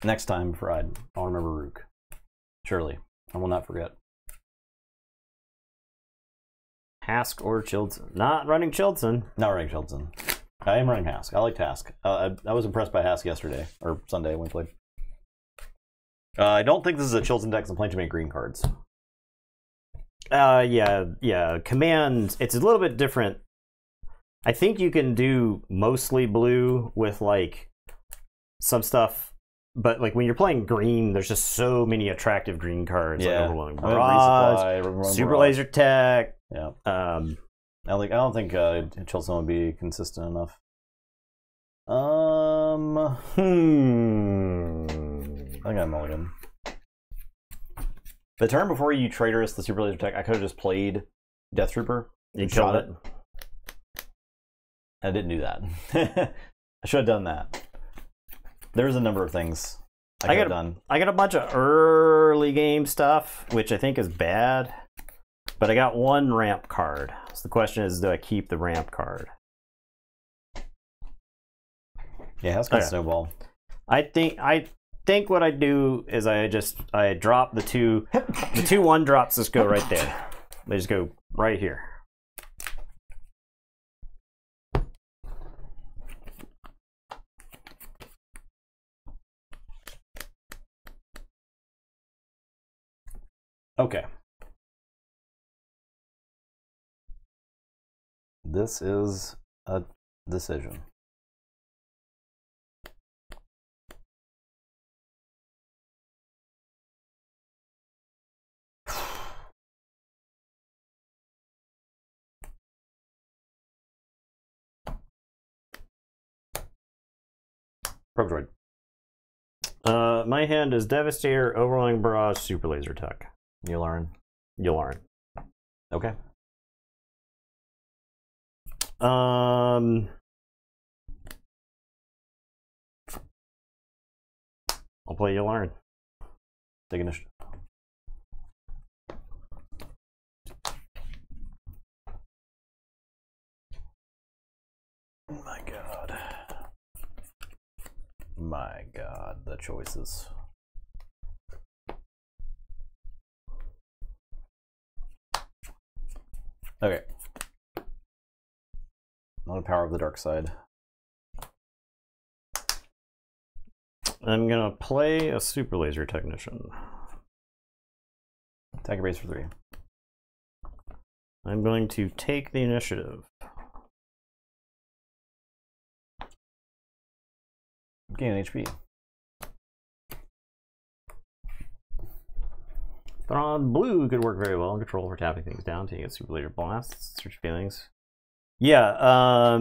Next time, I'll remember Rook. Surely, I will not forget. Hask or Childson? Not running Childson. Not running Childson. I am running Hask. I like Hask. I was impressed by Hask yesterday or Sunday when we played. I don't think this is a Childson deck. I'm playing too many green cards. Yeah. Command, it's a little bit different. I think you can do mostly blue with like some stuff, but like when you're playing green, there's just so many attractive green cards. Yeah, like Overwhelming Barrage, Super Laser Tech. Yeah. I don't think Childson would be consistent enough. I think I'm mulligan. The turn before you traitorous the super laser tech, I could have just played Death Trooper. You killed it. I didn't do that. I should have done that. There's a number of things I could have done. I got a bunch of early game stuff, which I think is bad. But I got one ramp card. So the question is, do I keep the ramp card? Yeah, that's gonna snowball. I think what I do is I drop the two 1-drops just go right there. They just go right here. Okay. This is a decision. Probe droid. My hand is Devastator, Overwhelming Barrage, Super Laser Tech. You'll learn. Okay. I'll play You'll Learn. Take initiative. My God. My God, the choices. Okay. Not a power of the dark side. I'm gonna play a Super Laser Technician. Attack base for 3. I'm going to take the initiative. Gain an HP. Thrawn Blue could work very well. Control for tapping things down to get Super Laser Blast. Search feelings. Yeah,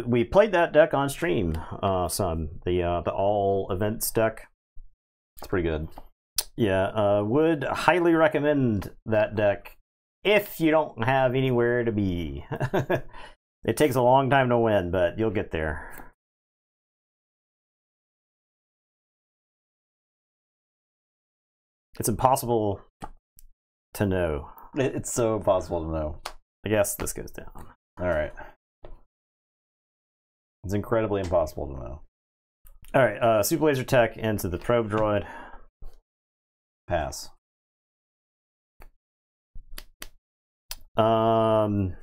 we played that deck on stream. The all events deck. It's pretty good. Yeah, would highly recommend that deck if you don't have anywhere to be. It takes a long time to win, but you'll get there. It's impossible to know. It's so impossible to know. I guess this goes down. All right. It's incredibly impossible to know. All right, Super Laser Tech into the probe droid. Pass. Run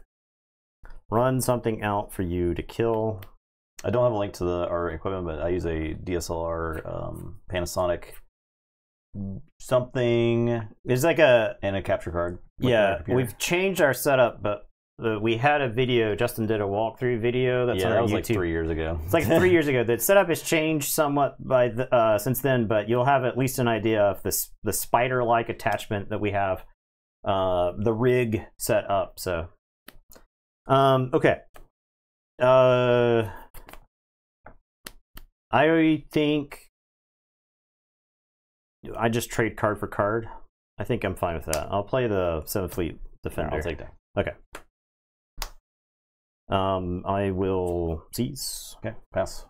something out for you to kill. I don't have a link to our equipment, but I use a DSLR Panasonic something. There's like a capture card. Yeah, we've changed our setup, but we had a video. Justin did a walkthrough video. That's on our that was YouTube. Like 3 years ago. It's like 3 years ago. The setup has changed somewhat by since then, but you'll have at least an idea of the spider-like attachment that we have, the rig set up. So, okay. I think I just trade card for card. I think I'm fine with that. I'll play the 7th Fleet Defender. I'll take that. Okay. I will seize. Okay, pass.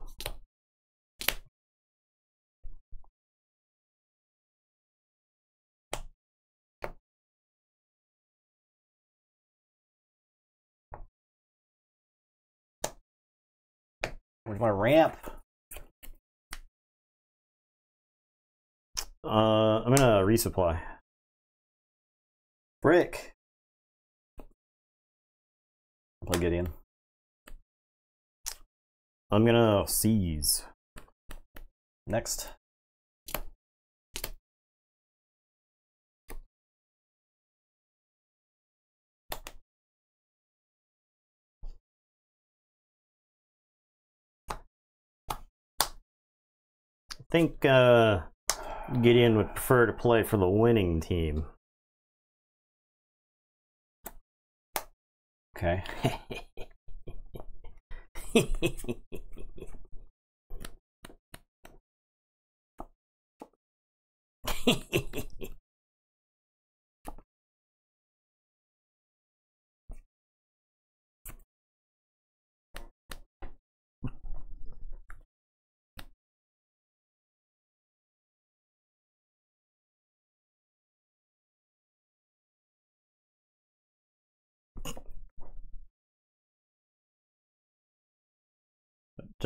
Where's my ramp? I'm gonna resupply. Brick. Play Gideon. I'm gonna seize. Next. I think Gideon would prefer to play for the winning team. Okay.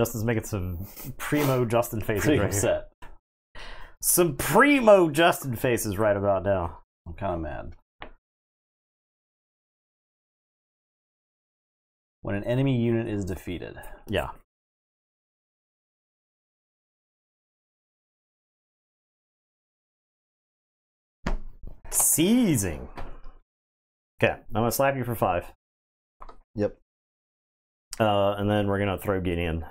Justin's making some primo Justin faces Pretty right here. upset. Some primo Justin faces right about now. I'm kind of mad. When an enemy unit is defeated. Yeah. Seizing. Okay, I'm gonna slap you for 5. Yep. And then we're gonna throw Gideon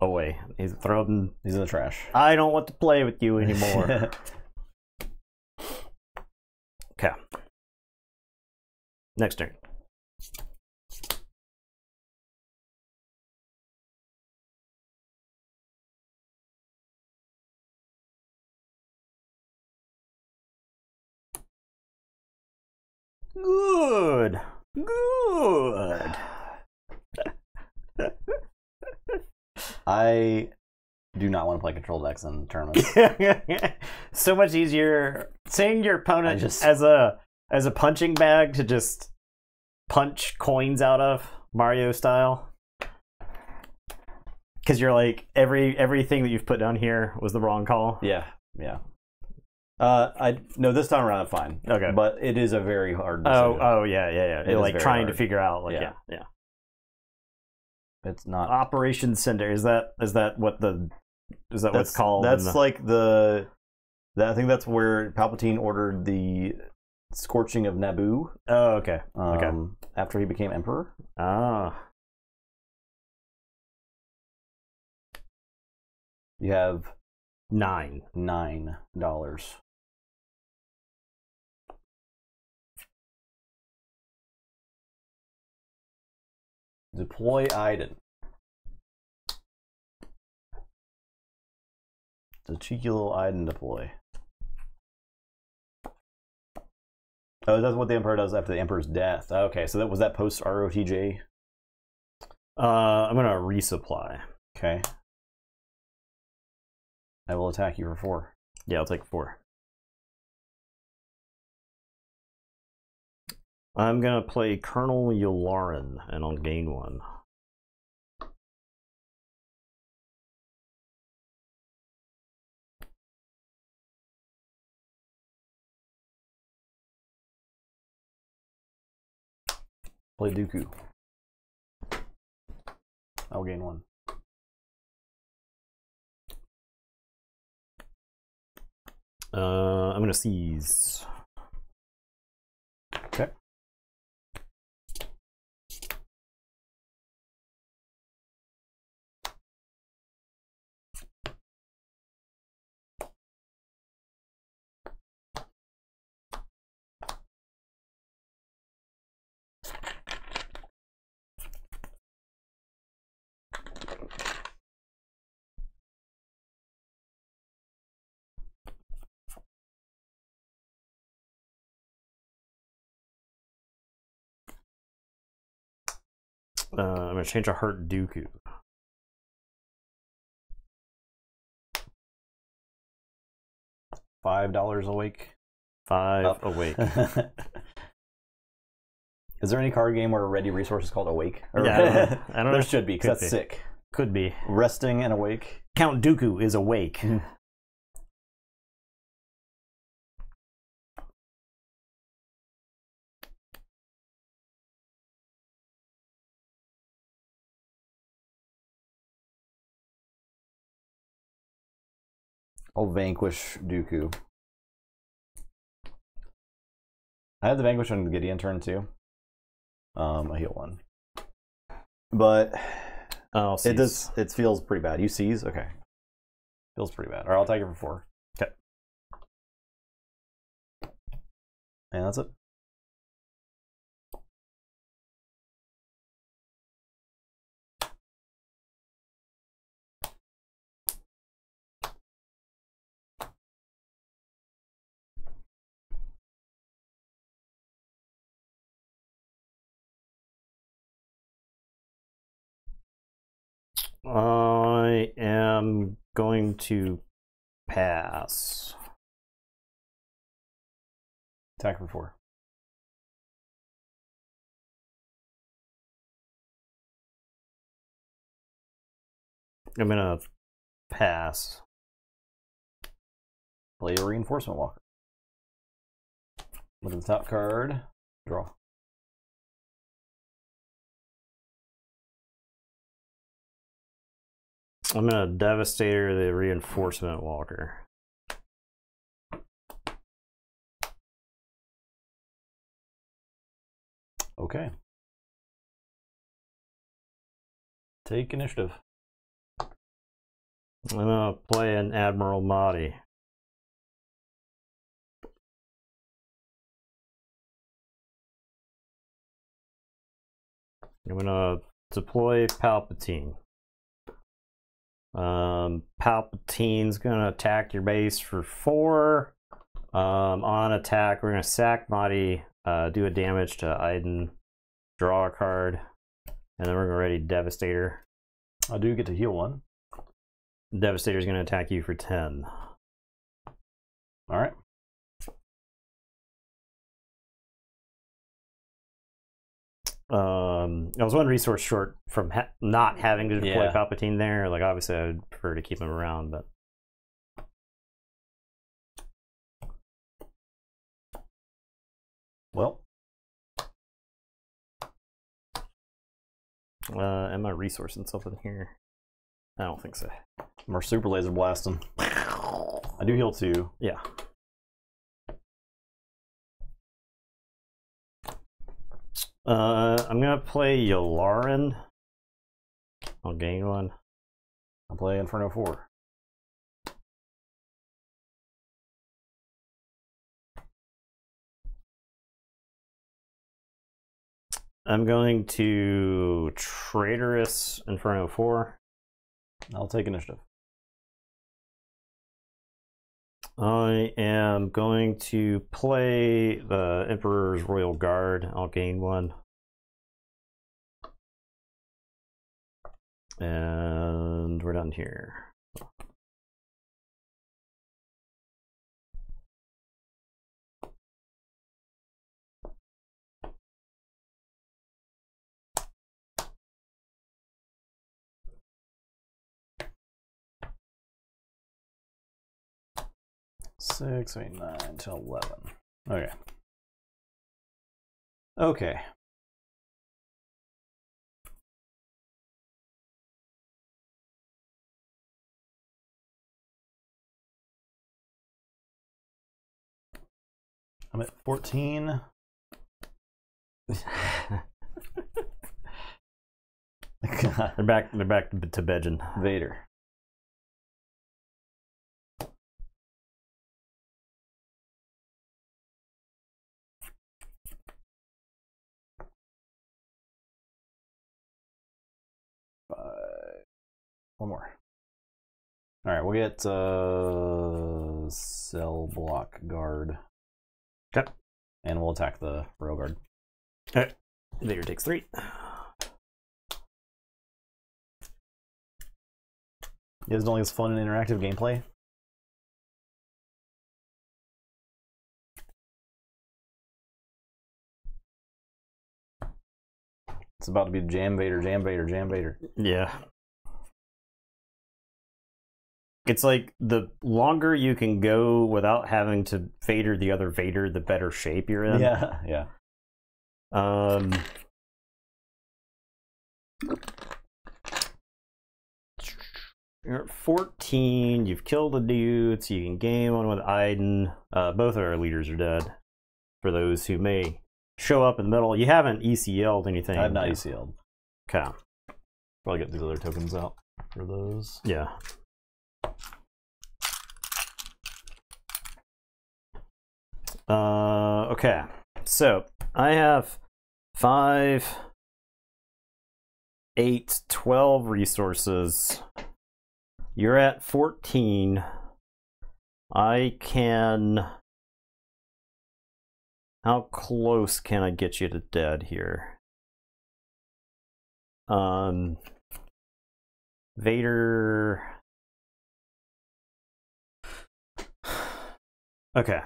away. He's throwing. He's in the trash. I don't want to play with you anymore. Okay. Next turn. Good. Good. I do not want to play control decks in tournaments. So much easier seeing your opponent just- as a punching bag to just punch coins out of, Mario style. Because you're like everything that you've put down here was the wrong call. Yeah. No, this time around I'm fine. Okay. But it is a very hard decision. Yeah. It You're is like very trying to hard. figure out like Yeah. yeah. It's not. Operation Cinder, is that what it's called? That's like I think that's where Palpatine ordered the scorching of Naboo. Oh, okay. Okay. After he became Emperor. Ah. You have $9. $9. Deploy Iden. It's a cheeky little Iden deploy. Oh, that's what the Emperor does after the Emperor's death. Okay, so was that post ROTJ? I'm gonna resupply. Okay. I will attack you for 4. Yeah, I'll take 4. I'm gonna play Colonel Yularen, and I'll gain 1. Play Dooku. I'll gain 1. I'm gonna seize. Okay. I'm gonna change a Hurt Dooku. $5 awake. 5 Up. awake. Is there any card game where a ready resource is called Awake? Or- Yeah, I don't know. There should be, because Could that's be. sick. Could be. Resting and awake. Count Dooku is awake. I'll vanquish Dooku. I had the vanquish on the Gideon turn too. I heal 1. But I'll it does. It feels pretty bad. You seize? Okay. Feels pretty bad. Or I'll take it for 4. Okay. And that's it. I am going to pass. Attack for 4. I'm gonna pass. Play a Reinforcement Walker. Look at the top card. Draw. I'm gonna Devastator the Reinforcement Walker. Okay. Take initiative. I'm gonna play an Admiral Mahdi. I'm gonna deploy Palpatine. Palpatine's gonna attack your base for 4. On attack, we're gonna sack Mahdi, do a damage to Iden, draw a card, and then we're gonna ready Devastator. I do get to heal 1. Devastator's gonna attack you for 10. Alright. I was 1 resource short from not having to deploy Yeah. Palpatine there. Like, obviously, I would prefer to keep him around, but Well, am I resourcing something here? I don't think so. we're super laser blasting. I do heal 2. Yeah. I'm gonna play Yularen. I'll gain 1. I'll play Inferno 4. I'm going to Traitorous Inferno 4. I'll take initiative. I am going to play the Emperor's Royal Guard. I'll gain 1. And we're done here. Six, 8, 9, 10, 11. Okay. Okay. I'm at 14. God. They're back to Bedgen. Vader. One more. All right, we'll get cell block guard. Okay. And we'll attack the royal guard. All right. Vader takes 3. You guys don't think it's fun and interactive gameplay? It's about to be Jam Vader, Jam Vader, Jam Vader. Yeah. It's like the longer you can go without having to Vader the other Vader, the better shape you're in. Yeah, yeah. You're at 14. You've killed a dude, so you can gain 1 with Iden. Both of our leaders are dead. For those who may show up in the middle, you haven't ECL'd anything. I have not ECL'd. Okay. Probably get these other tokens out for those. Yeah. Okay. So I have 5, 8, 12 resources. You're at 14. I can... How close can I get you to dead here? Vader... Okay.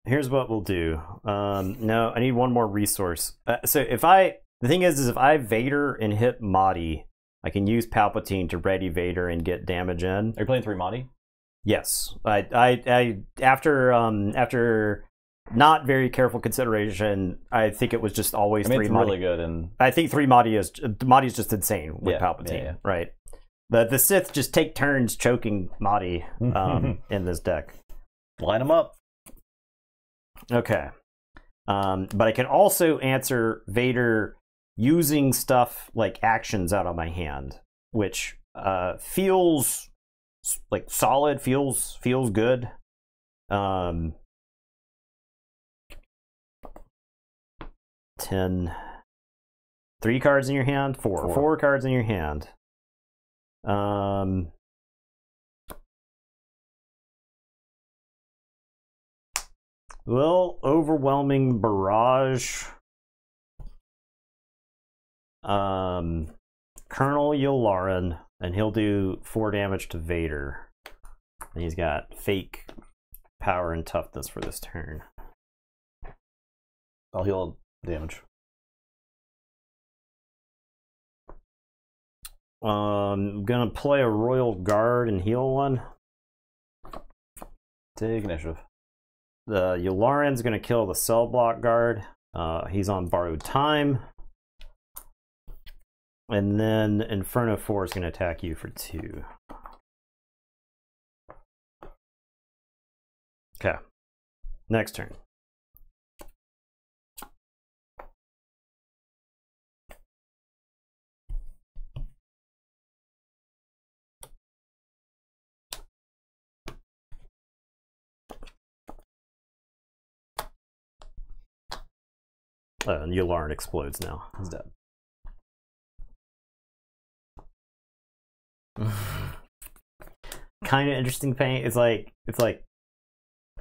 Here's what we'll do. No, I need 1 more resource. So the thing is if I Vader and hit Mahdi, I can use Palpatine to ready Vader and get damage in. Are you playing 3 Madi? Yes, I after not very careful consideration, I think it was just always I mean, 3 it's Madi. really good, and I think 3 Madi is just insane with Palpatine, right? The Sith just take turns choking Madi in this deck. Line them up. Okay, but I can also answer Vader using stuff like actions out of my hand, which feels like solid, feels good. 10, 3 cards in your hand, 4 cards in your hand. Well, overwhelming barrage. Colonel Yularen, and he'll do 4 damage to Vader. And he's got fake power and toughness for this turn. I'll heal damage. I'm gonna play a Royal Guard and heal 1. Take initiative. The Yularen's gonna kill the Cell Block Guard. He's on borrowed time. And then Inferno 4 is gonna attack you for 2. Okay. Next turn. And Yularen explodes now. He's dead. Kind of interesting paint. It's like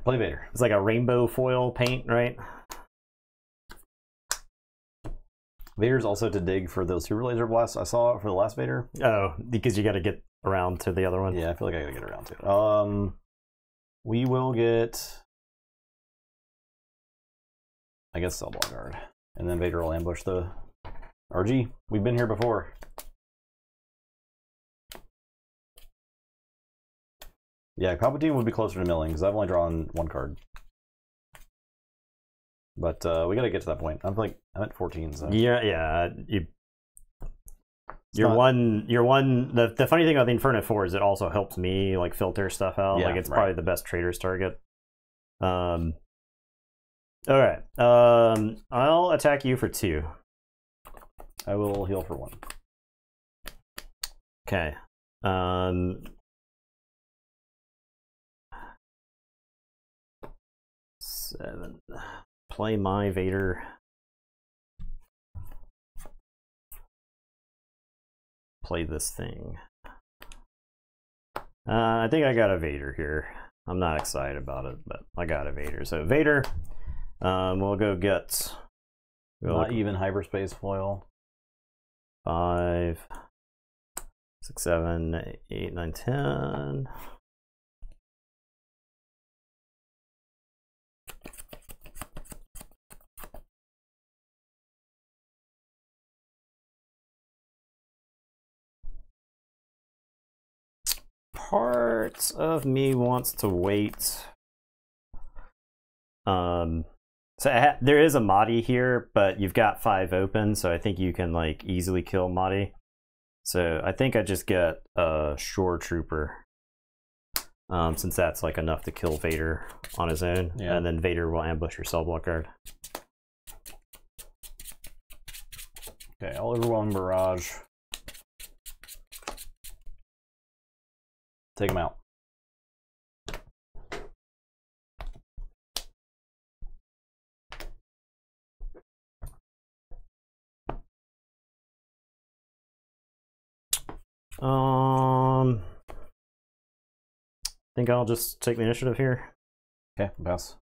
Play Vader. It's like a rainbow foil paint, right? Vader's also to dig for those super laser blasts I saw for the last Vader. Oh, because you got to get around to the other one. Yeah, I feel like I gotta get around to it. We will get, I guess, Cell Block Guard, and then Vader will ambush the RG. We've been here before. Yeah, Palpatine would be closer to milling because I've only drawn 1 card. But we gotta get to that point. I'm at 14. So. Yeah. You're one. The funny thing about the Inferno 4 is it also helps me like filter stuff out. Yeah, like it's probably the best trader's target. All right. I'll attack you for 2. I will heal for 1. Okay. 7. Play my Vader. Play this thing. I think I got a Vader here. I'm not excited about it, but I got a Vader. So Vader, we'll go get... Not even hyperspace foil. 5, 6, 7, 8, 9, 10. Part of me wants to wait. There is a Mahdi here, but you've got 5 open, so I think you can like easily kill Mahdi. So I think I just get a Shore Trooper, since that's like enough to kill Vader on his own, and then Vader will ambush your Cell Block Guard. Okay, I'll overwhelm barrage. Take him out. I think I'll just take the initiative here. Okay, pass.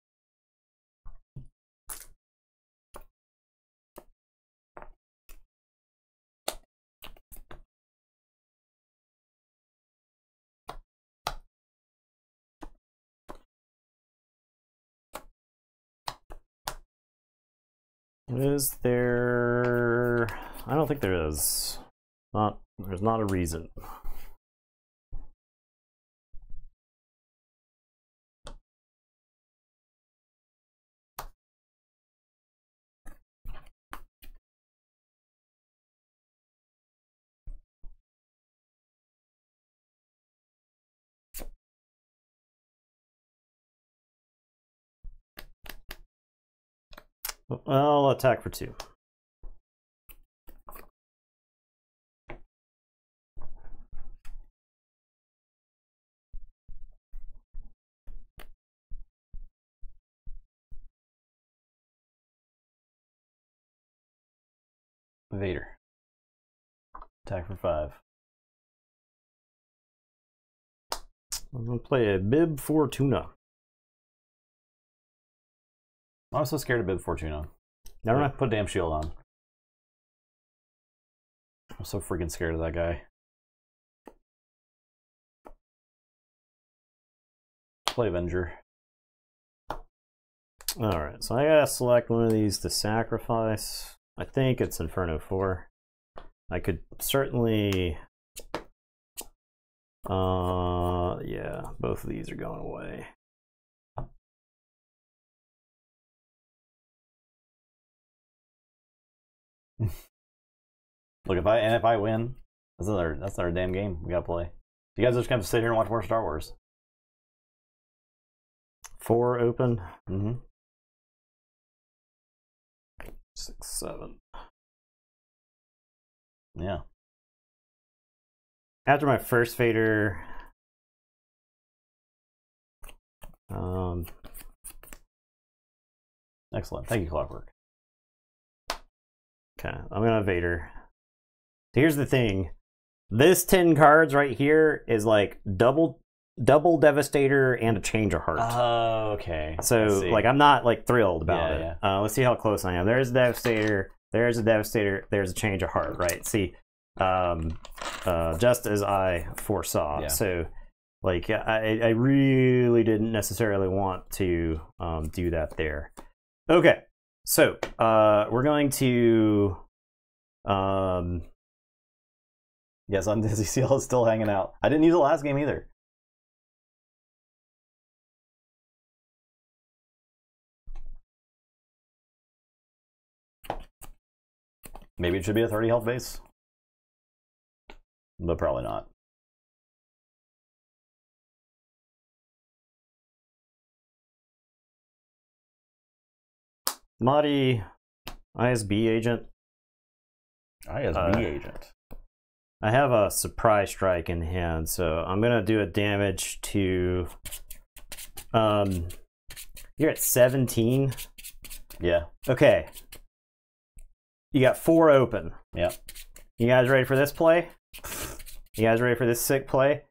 Is there... I don't think there is. Not There's not a reason. I'll attack for 2. Vader. Attack for 5. I'm gonna play a Bib Fortuna. I'm so scared of Bib Fortuna. Never mind. Put a damn shield on. I'm so freaking scared of that guy. Play Avenger. Alright, so I gotta select one of these to sacrifice. I think it's Inferno 4. I could certainly... yeah, both of these are going away. Look, if I win, that's another damn game we gotta play. You guys are just gonna have to sit here and watch more Star Wars. 4 open. Mm-hmm. 6, 7. Yeah. After my first Vader, Excellent. Thank you, Clockwork. okay, I'm gonna Vader. Here's the thing. This 10 cards right here is like double Devastator and a Change of Heart. Oh, okay. So like I'm not like thrilled about it. Yeah. Let's see how close I am. There's a Devastator. There's a Devastator. There's a Change of Heart. Right. See, just as I foresaw. Yeah. So like I really didn't necessarily want to do that there. Okay. So we're going to yes, on Dizzy Seal is still hanging out. I didn't use it last game either. Maybe it should be a 30 health base, but probably not. Mahdi, ISB agent. ISB agent. I have a surprise strike in hand, so I'm gonna do a damage to. You're at 17. Yeah. Okay. You got 4 open. Yep. You guys ready for this play? You guys ready for this sick play?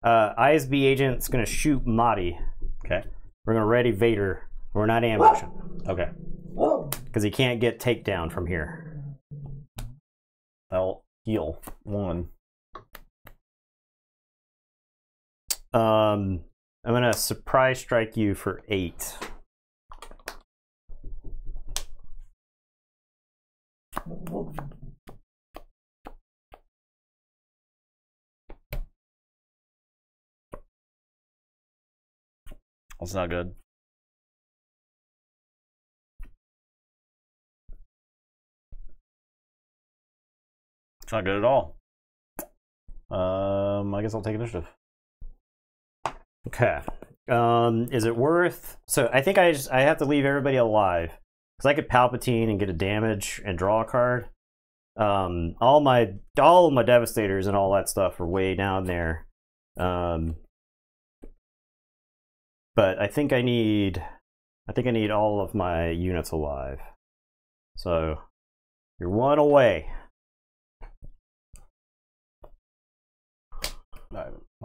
ISB agent's gonna shoot Mahdi. Okay. We're gonna ready Vader. We're not ambushing. Okay. Because he can't get takedown from here. I'll heal 1. I'm gonna surprise strike you for 8. That's not good. It's not good at all. I guess I'll take initiative. Okay. Is it worth? So I think I have to leave everybody alive because I could Palpatine and get a damage and draw a card. All of my Devastators and all that stuff are way down there. But I think I need all of my units alive. So you're 1 away.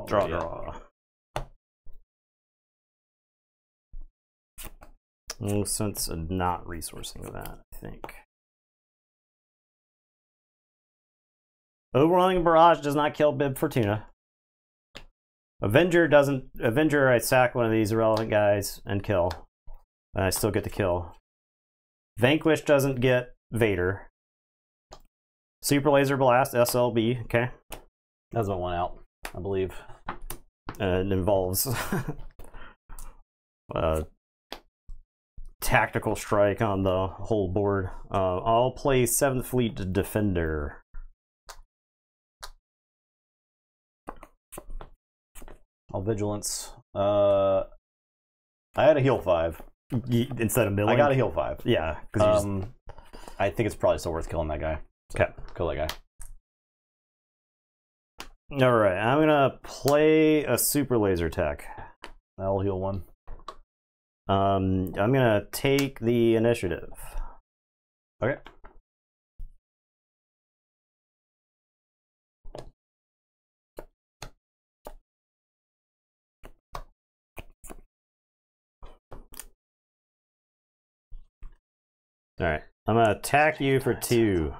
Draw. No sense of not resourcing that, I think. Overwhelming Barrage does not kill Bib Fortuna. Avenger doesn't. Avenger, I sack one of these irrelevant guys and kill. And I still get to kill. Vanquish doesn't get Vader. Super Laser Blast, SLB, okay. That's what went out, I believe. It involves tactical strike on the whole board. I'll play 7th Fleet Defender. All Vigilance. I had a heal 5. Instead of milling? I got a heal 5. Yeah. I think it's probably still worth killing that guy. So okay. Kill that guy. Alright, I'm gonna play a Super Laser Tech. I'll heal 1. I'm gonna take the initiative. Okay. Alright, I'm gonna attack you for 2.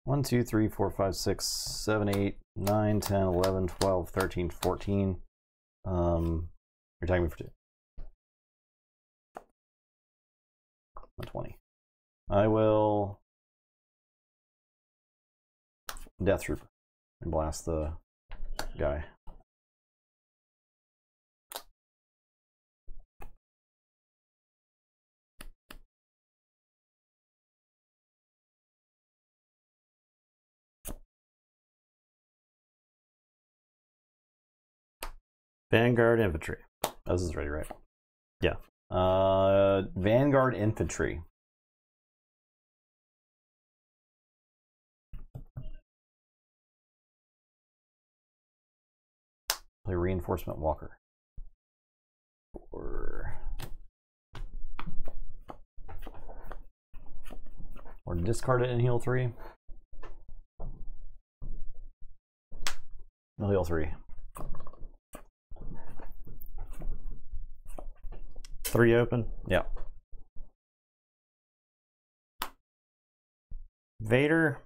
1, 2, 3, 4, 5, 6, 7, 8, 9, 10, 11, 12, 13, 14. You're attacking me for 2. 20. I will Death Trooper and blast the guy. Vanguard Infantry. This is ready, right? Yeah. Vanguard Infantry. Play Reinforcement Walker. Or discard it and heal 3. No, heal 3. 3 open? Yeah. Vader.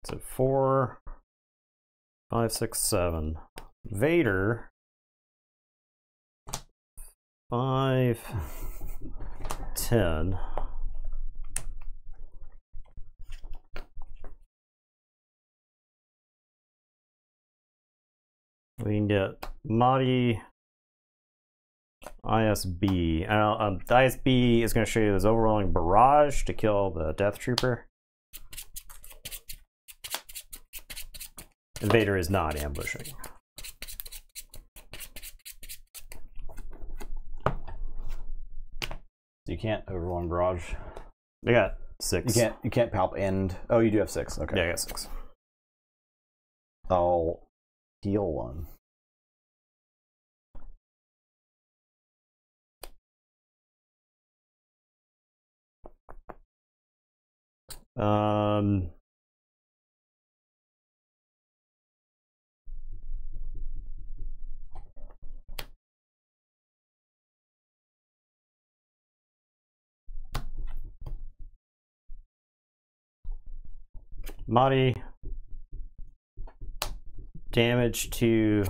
So 4, 5, 6, 7. Vader. 5, 10. We can get Mahdi ISB. The ISB is going to show you this overwhelming barrage to kill the Death Trooper. And Vader is not ambushing. You can't overwhelm barrage. I got 6. You can't palp and oh, you do have 6. Okay. Yeah, I got 6. I'll heal 1. Mahdi damage to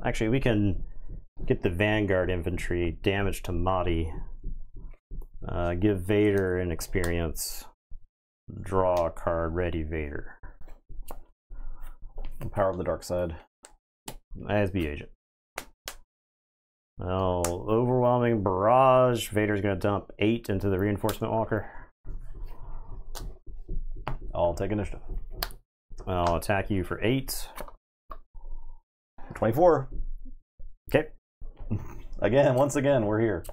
actually we can get the Vanguard Infantry damage to Mahdi. Give Vader an experience. Draw a card, ready Vader. Power of the Dark Side. ISB agent. Well, overwhelming barrage. Vader's gonna dump 8 into the Reinforcement Walker. I'll take initiative. I'll attack you for 8. 24. Okay. Again, once again, we're here.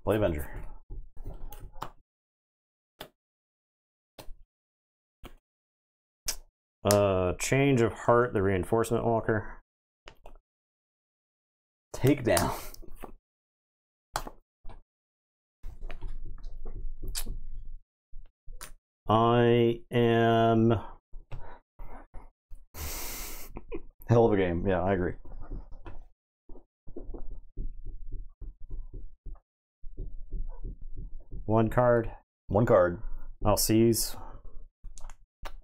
Play Avenger. Change of heart, the Reinforcement Walker. Takedown. I am... Hell of a game. Yeah, I agree. One card. One card. I'll seize.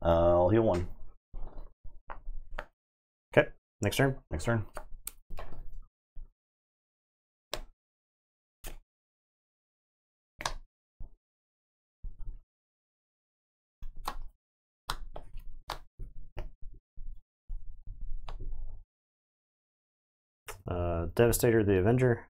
I'll heal 1. Okay, next turn. Next turn. Devastator, the Avenger.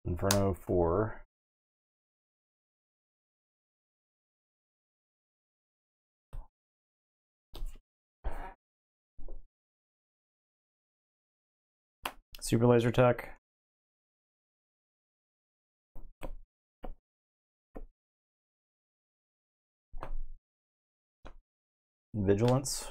Inferno 4. Super Laser Tech. Vigilance.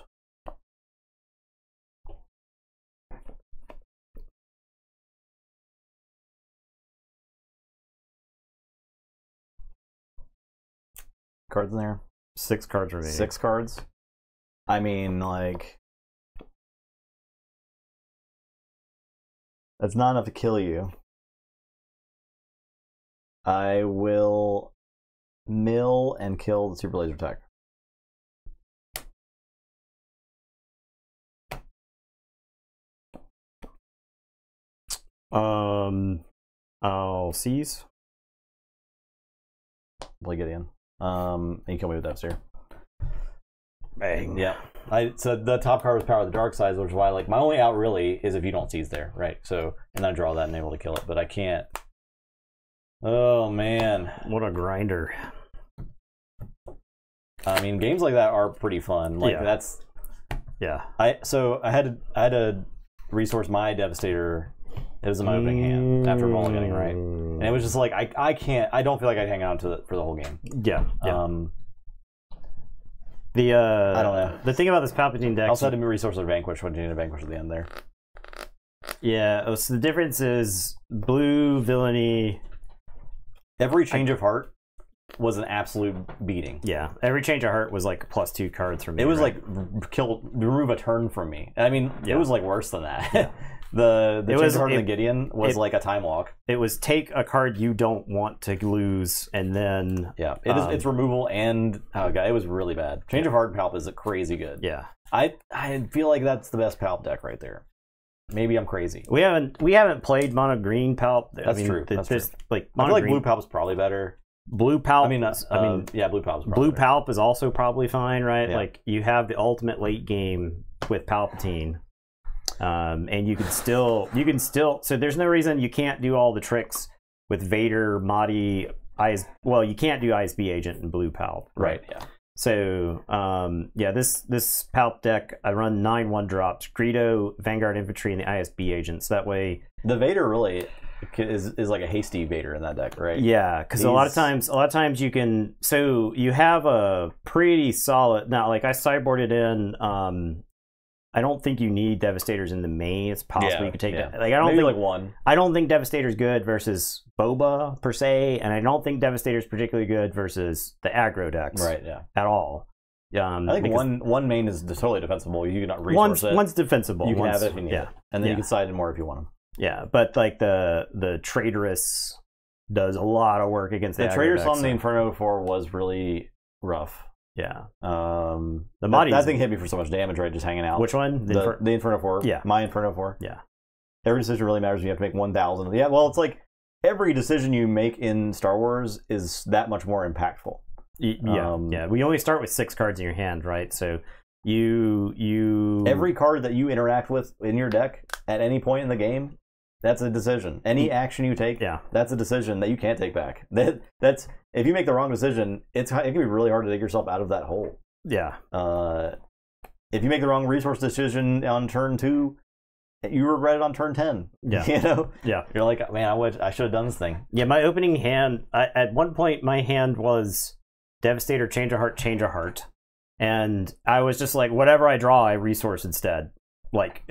Cards in there. 6 cards remaining. 6 cards. I mean, like, that's not enough to kill you. I will mill and kill the Super Laser Tech. I'll seize. Play Gideon. And you kill me with Devastator. Bang. Yeah. So the top card was Power of the Dark Side, which is why, like, my only out really is if you don't seize there, right? So, and then I draw that and able to kill it, but I can't. Oh man, what a grinder! I mean, games like that are pretty fun. Like that's. Yeah. I had to resource my Devastator. It was in my opening hand after Ball getting right, and it was just like I can't. I don't feel like I'd hang on to it for the whole game. Yeah. I don't know. The thing about this Palpatine deck. I also had to resource a Vanquish when you need a Vanquish at the end there. Yeah. So the difference is blue villainy. Every change of heart was an absolute beating. Yeah, every change of heart was like +2 cards from me. It was like remove a turn from me. I mean, it was like worse than that. Yeah. the change of heart of the Gideon was like a time walk. It was take a card you don't want to lose, and then it's removal and oh god, it was really bad. Change of heart Palp is crazy good. Yeah, I feel like that's the best Palp deck right there. Maybe I'm crazy. We haven't played mono green Palp. That's true. That's true. Like I feel like blue Palp is probably better. Blue Palp. Yeah, blue Palp. Blue Palp is also probably fine, right? Yeah. Like you have the ultimate late game with Palpatine, and you can still. So there's no reason you can't do all the tricks with Vader, Mahdi, Well, you can't do ISB agent in blue Palp, right? Yeah. So this Palp deck, I run 9 1-drops, Greedo, Vanguard Infantry, and the ISB agent. So that way, the Vader really is like a hasty Vader in that deck, right? Yeah, because a lot of times you can. So you have a pretty solid. Now, like I sideboarded in. I don't think you need Devastators in the main. It's possible you could take that. Like I don't think like one. I don't think Devastator's good versus Boba per se, and I don't think Devastator's particularly good versus the aggro decks. Right. Yeah. At all. I think one main is totally defensible. You can resource it. One's defensible. You can have it if you need it, and then you can side in more if you want them. Yeah, but like the Traitorous does a lot of work against the Traitorous on the Inferno 4 was really rough. Yeah. The Mahdi that thing hit me for so much damage, right? Just hanging out. Which one? The Inferno 4. Yeah. My Inferno 4. Yeah. Every decision really matters. You have to make 1,000. Yeah. Well, it's like every decision you make in Star Wars is that much more impactful. Yeah. We only start with 6 cards in your hand, right? So you every card that you interact with in your deck at any point in the game, that's a decision. Any action you take, that's a decision that you can't take back. That's if you make the wrong decision, it can be really hard to dig yourself out of that hole. Yeah. If you make the wrong resource decision on turn 2, you regret it on turn 10. Yeah. You know? Yeah. You're like, man, I should have done this thing. Yeah, my opening hand, at one point, my hand was Devastator, Change a Heart. And I was just like, whatever I draw, I resource instead. Like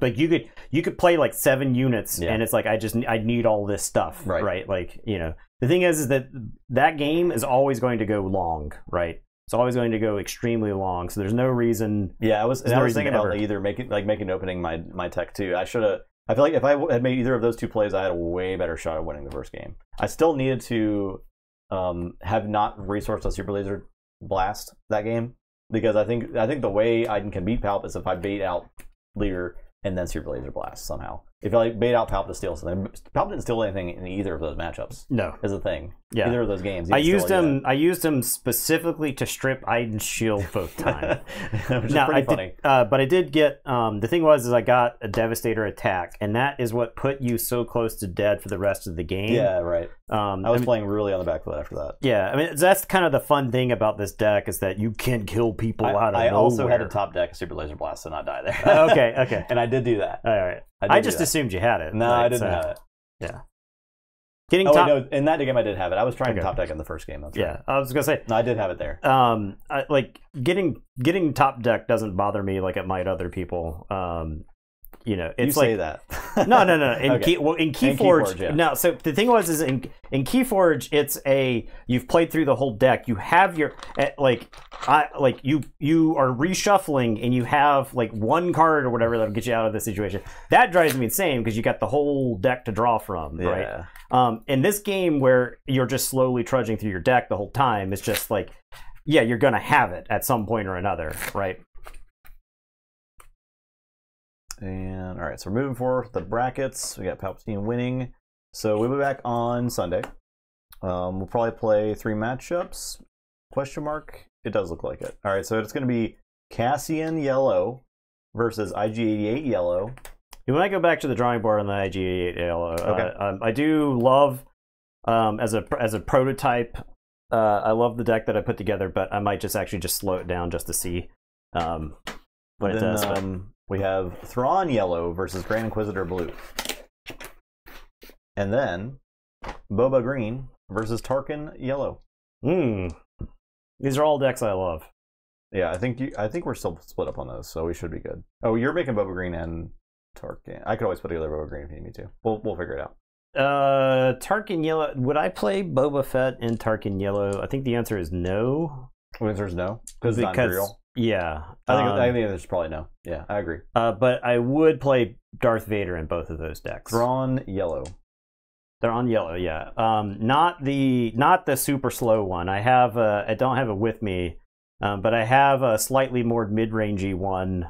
like you could play like 7 units, and it's like I need all this stuff, right? Like the thing is that game is always going to go long, right? It's always going to go extremely long, so there's no reason. Yeah, I was thinking about either making opening my tech too. I feel like if I had made either of those 2 plays, I had a way better shot at winning the first game. I still needed to have not resourced a Super Laser Blast that game, because I think the way Iden can beat Palp is if I bait out Leader and then Super Laser Blast somehow. If I bait out Palp to steal something, Palp didn't steal anything in either of those matchups. No, is a thing. Yeah, either of those games. I used him specifically to strip Iden's shield both times. Which is pretty funny. But I did get the thing was I got a Devastator attack, and that is what put you so close to dead for the rest of the game. Yeah, right. I was playing really on the back foot after that. Yeah, I mean that's kind of the fun thing about this deck is that you can kill people out of nowhere. I also had to top deck a Super Laser Blast to not die there. Okay. And I did do that. All right. I just assumed you had it. No, I didn't have it. Yeah. No, in that game I did have it. I was trying to top deck in the first game. That's right. I was gonna say. No, I did have it there. Like getting top deck doesn't bother me like it might other people. It's say that. No. In Keyforge, no. So the thing is in Keyforge, it's you've played through the whole deck. You have your you are reshuffling, and you have like 1 card or whatever that'll get you out of this situation. That drives me insane because you got the whole deck to draw from, right? In this game where you're just slowly trudging through your deck the whole time, it's just like, you're gonna have it at some point or another, right? And all right, so we're moving forward with the brackets. We got Palpatine winning, so we'll be back on Sunday. We'll probably play 3 matchups? Question mark. It does look like it. All right, so it's going to be Cassian Yellow versus IG88 Yellow. You might go back to the drawing board on the IG88 Yellow. Okay. I do love as a prototype. I love the deck that I put together, but I might just slow it down just to see what it does. We have Thrawn Yellow versus Grand Inquisitor Blue. And then Boba Green versus Tarkin Yellow. These are all decks I love. Yeah, I think we're still split up on those, so we should be good. Oh, you're making Boba Green and Tarkin. I could always put together Boba Green if you need me to. We'll figure it out. Tarkin Yellow. Would I play Boba Fett in Tarkin Yellow? I think the answer is no. The answer is no? Because it's not Imperial? Yeah. I think there's probably no. Yeah, I agree. But I would play Darth Vader in both of those decks. Thrawn Yellow. They're on yellow, yeah. Not the super slow one. I don't have it with me, but I have a slightly more mid-rangey one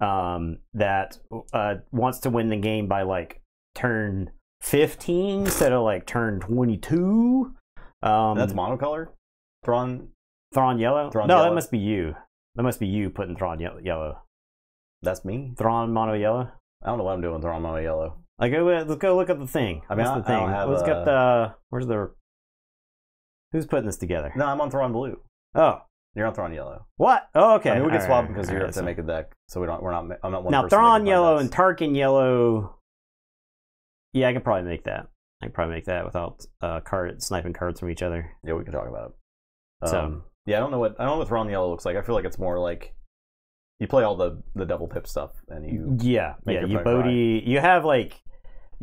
that wants to win the game by like turn 15 instead of like turn 22. That's monocolor? Thrawn Yellow? No, Yellow? That must be you. That must be you putting Thrawn Yellow. That's me? Thrawn Mono Yellow? I don't know what I'm doing with Thrawn Mono Yellow. Let's go look at the thing. I mean, what's the thing? Let's get the... Who's putting this together? No, I'm on Thrawn Blue. Oh. You're on Thrawn Yellow. What? Oh, okay. I mean, we can swap them because you have to make a deck, so I'm not one now, person. Thrawn Yellow and Tarkin Yellow... Yeah, I can probably make that. I can probably make that without sniping cards from each other. Yeah, we can talk about it. Yeah, I don't know what Thrawn Yellow looks like. I feel like it's more like you play all the double pip stuff and you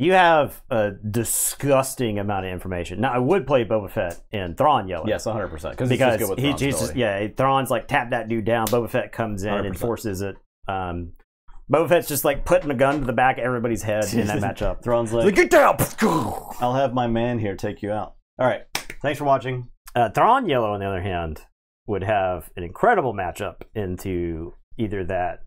you have a disgusting amount of information. Now I would play Boba Fett in Thrawn Yellow. Yes, 100%. Because he's just Thrawn's like tap that dude down. Boba Fett comes in 100%. And forces it. Boba Fett's just like putting a gun to the back of everybody's head in that matchup. Thrawn's like, get down! I'll have my man here take you out. All right, thanks for watching. Thrawn Yellow, on the other hand, would have an incredible matchup into either that,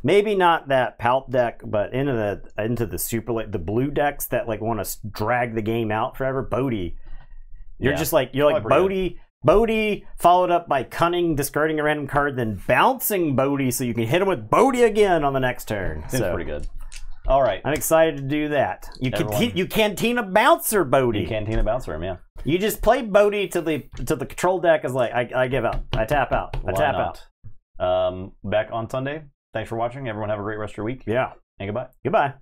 maybe not that Palp deck, but into the super the blue decks that like want to drag the game out forever. Bodhi, you're like Bodhi followed up by Cunning, discarding a random card, then bouncing Bodhi so you can hit him with Bodhi again on the next turn. Seems pretty good. All right, I'm excited to do that. You Cantina Bouncer Bodhi. You Cantina Bouncer him, yeah. You just play Bodhi till the control deck is like, I give out. I tap out. Back on Sunday. Thanks for watching. Everyone have a great rest of your week. Yeah. And goodbye. Goodbye.